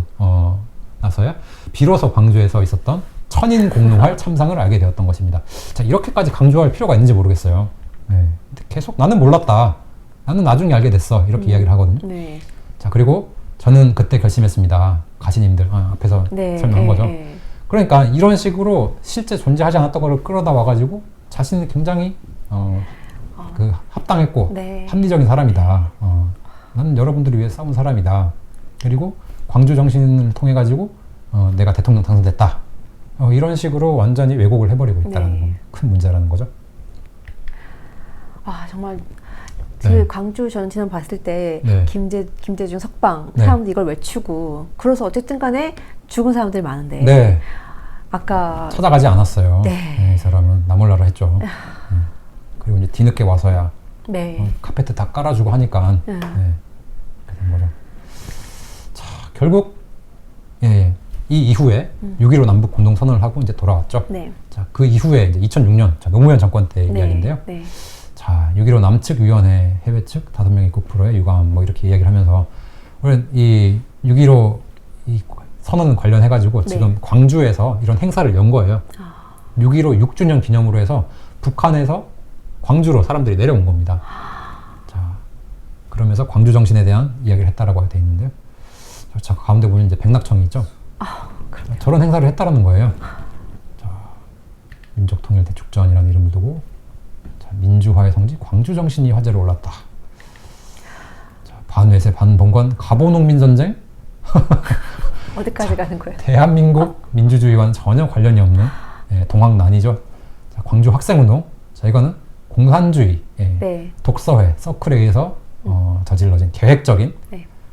나서야 비로소 광주에서 있었던 천인 공노활 참상을 알게 되었던 것입니다. 자, 이렇게까지 강조할 필요가 있는지 모르겠어요. 네. 계속 나는 몰랐다. 나는 나중에 알게 됐어. 이렇게 이야기를 하거든요. 네. 자, 그리고 저는 그때 결심했습니다. 가신님들 앞에서 설명한 거죠. 그러니까 이런 식으로 실제 존재하지 않았던 걸 끌어다 와가지고 자신이 굉장히 그 합당했고 합리적인 사람이다. 나는 여러분들을 위해 싸운 사람이다. 그리고 광주 정신을 통해 가지고 내가 대통령 당선됐다. 이런 식으로 완전히 왜곡을 해버리고 있다는 건 큰 문제라는 거죠. 정말 그 광주 전신을 봤을 때 김대중 석방 사람들 이걸 외치고 그래서 어쨌든 간에 죽은 사람들이 많은데 아까 찾아가지 않았어요. 이 사람은 나 몰라라 했죠. 그리고 이제 뒤늦게 와서야 카페트 다 깔아주고 하니까 그렇게 된 거죠. 자, 결국 이 이후에 6.15 남북 공동선언을 하고 이제 돌아왔죠. 자, 그 이후에 이제 2006년 노무현 정권 때 이야기인데요. 자, 6.15 남측 위원회, 해외 측 5명 입국 프로에 유감 뭐 이렇게 이야기를 하면서 이 6.15 이 선언 관련해가지고 지금 광주에서 이런 행사를 연 거예요. 6.15 6주년 기념으로 해서 북한에서 광주로 사람들이 내려온 겁니다. 자, 그러면서 광주 정신에 대한 이야기를 했다라고 되어 있는데요. 자, 가운데 보면 이제 백낙청이 있죠. 저런 행사를 했다라는 거예요. 자, 민족통일 대축전이라는 이름을 두고 자, 민주화의 성지 광주 정신이 화제로 올랐다. 자, 반외세 반봉건 가보농민전쟁 어디까지 가는 거예요? 대한민국 민주주의와는 전혀 관련이 없는 동학난이죠. 자, 광주 학생운동. 자, 이거는 공산주의, 독서회, 서클에 의해서 저질러진 계획적인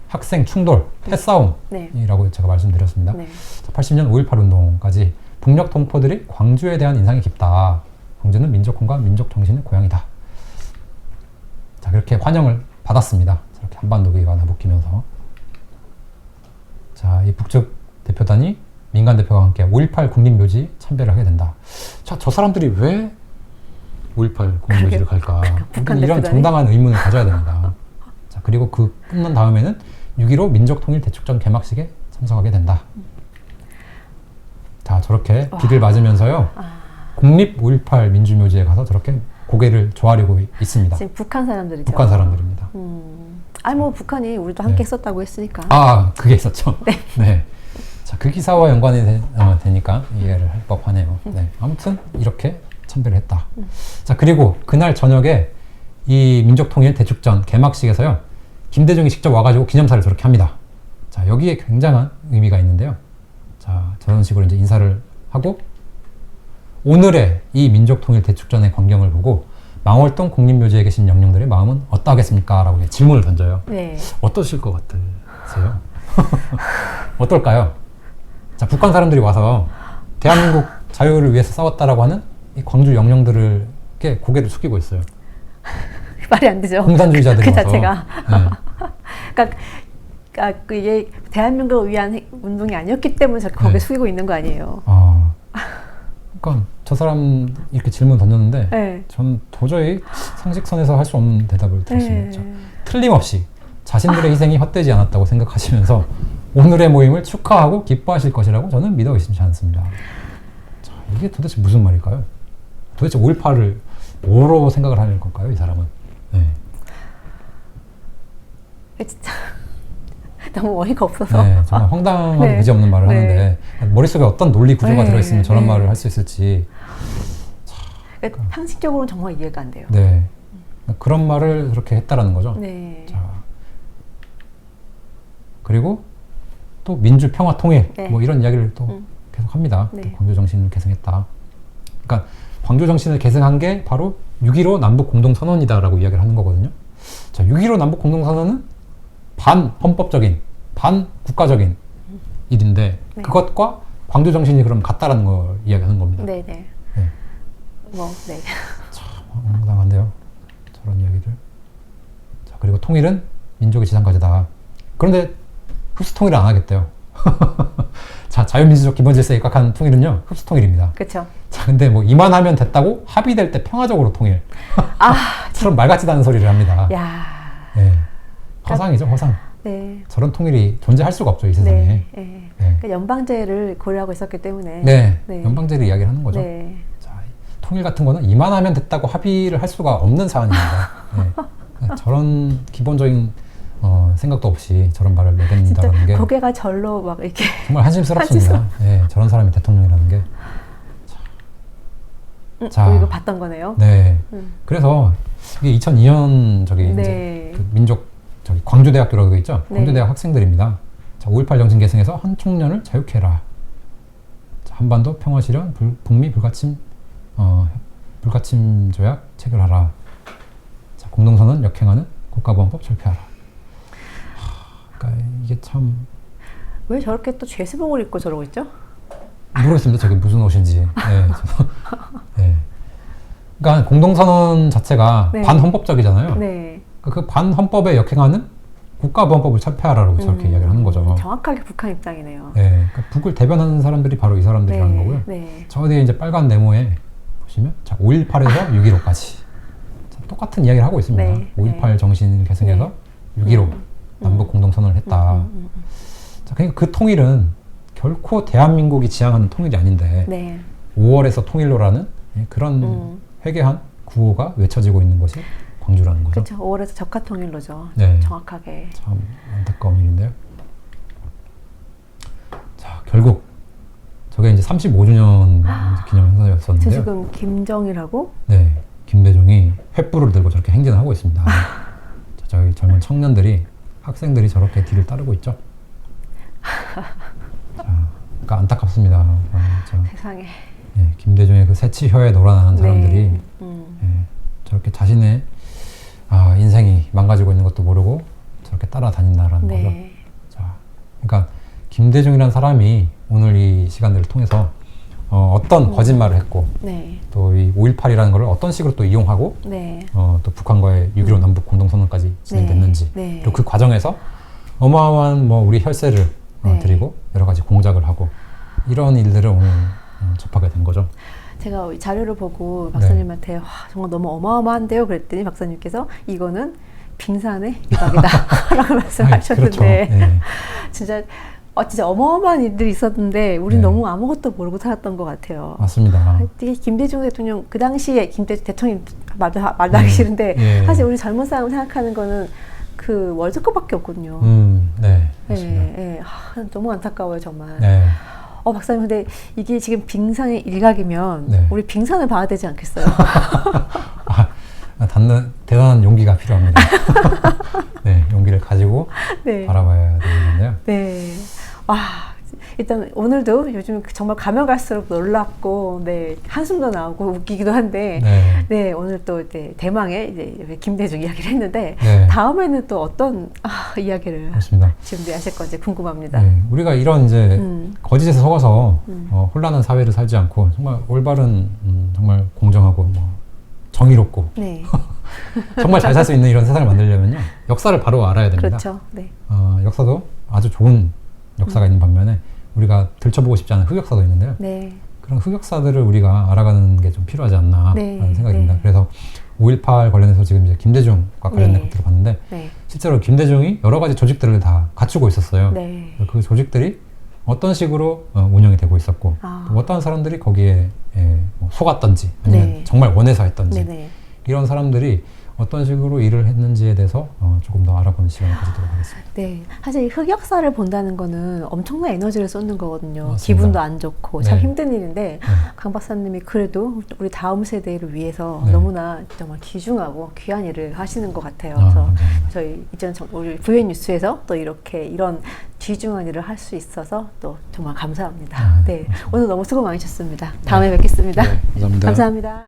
학생 충돌, 패싸움이라고 제가 말씀드렸습니다. 자, 80년 5.18 운동까지 북녘 동포들이 광주에 대한 인상이 깊다. 광주는 민족혼과 민족정신의 고향이다. 자, 그렇게 환영을 받았습니다. 이렇게 한반도기가 나부끼면서. 자, 이 북측 대표단이 민간 대표와 함께 5.18 국립묘지 참배를 하게 된다. 자, 저 사람들이 왜 5.18 국립묘지를 갈까? 이런 정당한 의문을 가져야 됩니다. 자, 그리고 그 끝난 다음에는 6.15 민족통일 대축전 개막식에 참석하게 된다. 자, 저렇게 비를 맞으면서요. 국립 5.18 민주묘지에 가서 저렇게 고개를 조아리고 있습니다. 지금 북한 사람들이죠. 북한 사람들입니다. 아니 뭐 북한이 우리도 함께 썼다고 했으니까. 그게 있었죠. 네. 자, 그 기사와 연관이 되니까 이해를 할 법하네요. 네. 아무튼 이렇게 참배를 했다. 자, 그리고 그날 저녁에 이 민족통일 대축전 개막식에서요. 김대중이 직접 와가지고 기념사를 저렇게 합니다. 자, 여기에 굉장한 의미가 있는데요. 자, 저런 식으로 이제 인사를 하고 오늘의 이 민족통일 대축전의 광경을 보고 망월동 국립묘지에 계신 영령들의 마음은 어떠하겠습니까? 라고 질문을 던져요. 어떠실 것 같으세요? 어떨까요? 자, 북한 사람들이 와서 대한민국 자유를 위해서 싸웠다라고 하는 이 광주 영령들을 꽤 고개를 숙이고 있어요. 말이 안 되죠. 공산주의자들이 그 와서. 자체가. 네. 그러니까 이게 대한민국을 위한 운동이 아니었기 때문에 저렇게 고개 숙이고 있는 거 아니에요. 그러니까 저 사람 이렇게 질문 던졌는데 네. 저는 도저히 상식선에서 할 수 없는 대답을 들었습니다. 틀림없이 자신들의 희생이 헛되지 않았다고 생각하시면서 오늘의 모임을 축하하고 기뻐하실 것이라고 저는 믿어 의심치 않습니다. 자, 이게 도대체 무슨 말일까요? 도대체 5.18을 뭐로 생각을 하는 걸까요, 이 사람은? 네. 진짜 너무 어이가 없어서. 네, 정말 황당하고 네. 그지없는 말을 네. 하는데 머릿속에 어떤 논리 구조가 네. 들어있으면 저런 네. 말을 할 수 있을지. 그러니까 상식적으로는 정말 이해가 안 돼요. 네. 그런 말을 그렇게 했다라는 거죠. 네. 자, 그리고 또 민주, 평화, 통일 네. 뭐 이런 이야기를 또 계속 합니다. 네. 또 광주 정신을 계승했다. 그러니까 광주 정신을 계승한 게 바로 6.15 남북 공동 선언이다라고 이야기를 하는 거거든요. 자, 6.15 남북 공동 선언은 반 헌법적인, 반 국가적인 일인데 네. 그것과 광주 정신이 그럼 같다라는 걸 이야기하는 겁니다. 네, 네. 네. 네. 참 황당한데요. 저런 이야기를. 자, 그리고 통일은 민족의 지상과제다. 그런데 흡수 통일을 안 하겠대요. 자, 자유민주적 기본질서에 입각한 통일은요, 흡수 통일입니다. 그렇죠. 자, 근데 뭐 이만하면 됐다고 합의될 때 평화적으로 통일. 그런 말 같지도 않은 소리를 합니다. 야. 네. 허상이죠, 허상. 네. 저런 통일이 존재할 수가 없죠, 이 세상에. 네. 네. 네. 그러니까 연방제를 고려하고 있었기 때문에. 네. 네. 연방제를 이야기를 하는 거죠. 네. 자, 통일 같은 거는 이만하면 됐다고 합의를 할 수가 없는 사안입니다. 네. 저런 기본적인 생각도 없이 저런 말을 내뱉는다는 게 고개가 절로 막 이렇게 정말 한심스럽습니다. 네, 저런 사람이 대통령이라는 게. 자, 이거 봤던 거네요. 네. 그래서 이게 2002년 저기 네. 이제 그 민족 저기 광주대학교라고 있죠. 네. 광주대학 학생들입니다. 자, 5.18 정신 계승에서 한 청년을 자유케 해라. 자, 한반도 평화 실현 북미 불가침 조약 체결하라. 자, 공동선언 역행하는 국가보안법 철폐하라. 그러니까 이게 참 왜 저렇게 또 죄수복을 입고 저러고 있죠? 모르겠습니다. 저게 무슨 옷인지. 네, 네. 그러니까 공동선언 자체가 네. 반헌법적이잖아요. 네. 그 반헌법에 역행하는 국가보안법을 철폐하라라고 저렇게 이야기를 하는 거죠. 정확하게 북한 입장이네요. 네, 그러니까 북을 대변하는 사람들이 바로 이 사람들이라는 네. 거고요. 네. 저 뒤에 이제 빨간 네모에 보시면 자 5.18에서 6.15까지 똑같은 이야기를 하고 있습니다. 네. 5.18 정신을 계승해서 6.15 남북 공동선언을 했다. 자, 그러니까 그 통일은 결코 대한민국이 지향하는 통일이 아닌데 네. 5월에서 통일로라는 그런 회개한 구호가 외쳐지고 있는 것이 광주라는 거죠. 그렇죠. 5월에서 적화통일로죠. 네. 정확하게. 참 안타까운 일인데요. 자, 결국 저게 이제 35주년 기념 행사였었는데요. 저 지금 김정일하고 네, 김대중이 횃불을 들고 저렇게 행진을 하고 있습니다. 자, 저희 젊은 청년들이 학생들이 저렇게 뒤를 따르고 있죠. 자, 그러니까 안타깝습니다. 세상에. 예, 김대중의 그 새치혀에 놀아나는 사람들이 예, 저렇게 자신의 인생이 망가지고 있는 것도 모르고 저렇게 따라다닌다라는 네. 거죠. 자, 그러니까 김대중이라는 사람이 오늘 이 시간들을 통해서 어떤 거짓말을 했고 네. 또 이 5.18이라는 걸 어떤 식으로 또 이용하고 네. 또 북한과의 6.15 남북 공동선언까지 진행됐는지 네. 그리고 그 과정에서 어마어마한 뭐 우리 혈세를 네. 드리고 여러 가지 공작을 하고 이런 일들을 오늘 접하게 된 거죠. 제가 자료를 보고 박사님한테 와, 정말 너무 어마어마한데요 그랬더니 박사님께서 이거는 빙산의 일각이다 라고 말씀하셨는데 그렇죠. 네. 진짜 어마어마한 일들이 있었는데 우린 네. 너무 아무것도 모르고 살았던 것 같아요. 맞습니다. 되게 김대중 대통령 그 당시에 김대중 대통령 말도 하기 싫은데 예. 사실 우리 젊은 사람 생각하는 거는 그 월드컵밖에 없거든요. 네, 맞습니다. 네. 너무 안타까워요 정말. 네. 박사님 근데 이게 지금 빙산의 일각이면 네. 우리 빙산을 봐야 되지 않겠어요? 대단한 용기가 필요합니다. 네, 용기를 가지고 네. 바라봐야 되는 건데요. 네. 와 일단 오늘도 요즘 정말 가면 갈수록 놀랍고, 네, 한숨도 나오고 웃기기도 한데, 네, 네, 오늘 또 이제 대망의 이제 김대중 이야기를 했는데, 네. 다음에는 또 어떤 이야기를 그렇습니다. 준비하실 건지 궁금합니다. 네, 우리가 이런 이제 거짓에 속아서 혼란한 사회를 살지 않고 정말 올바른 정말 공정하고 뭐 정의롭고 네. 정말 잘 살 수 있는 이런 세상을 만들려면요 역사를 바로 알아야 됩니다. 그렇죠. 네. 역사도 아주 좋은 역사가 있는 반면에 우리가 들춰보고 싶지 않은 흑역사도 있는데요. 네. 그런 흑역사들을 우리가 알아가는 게 좀 필요하지 않나라는 네. 생각이 네. 듭니다. 그래서 5.18 관련해서 지금 이제 김대중과 관련된 네. 것들을 봤는데 네. 실제로 김대중이 여러 가지 조직들을 다 갖추고 있었어요. 네. 그 조직들이 어떤 식으로 운영이 되고 있었고 또 어떤 사람들이 거기에 뭐 속았던지 아니면 네. 정말 원해서 했던지 네네. 이런 사람들이 어떤 식으로 일을 했는지에 대해서 조금 더 알아보는 시간을 가지도록 하겠습니다. 네, 사실 흑역사를 본다는 거는 엄청난 에너지를 쏟는 거거든요. 맞습니다. 기분도 안 좋고 참 네. 힘든 일인데 네. 강 박사님이 그래도 우리 다음 세대를 위해서 네. 너무나 정말 귀중하고 귀한 일을 하시는 것 같아요. 그래서 감사합니다. 저희 이전 우리 VN 뉴스에서 또 이렇게 이런 귀중한 일을 할 수 있어서 또 정말 감사합니다. 네, 감사합니다. 오늘 너무 수고 많으셨습니다. 다음에 뵙겠습니다. 네, 감사합니다. 감사합니다.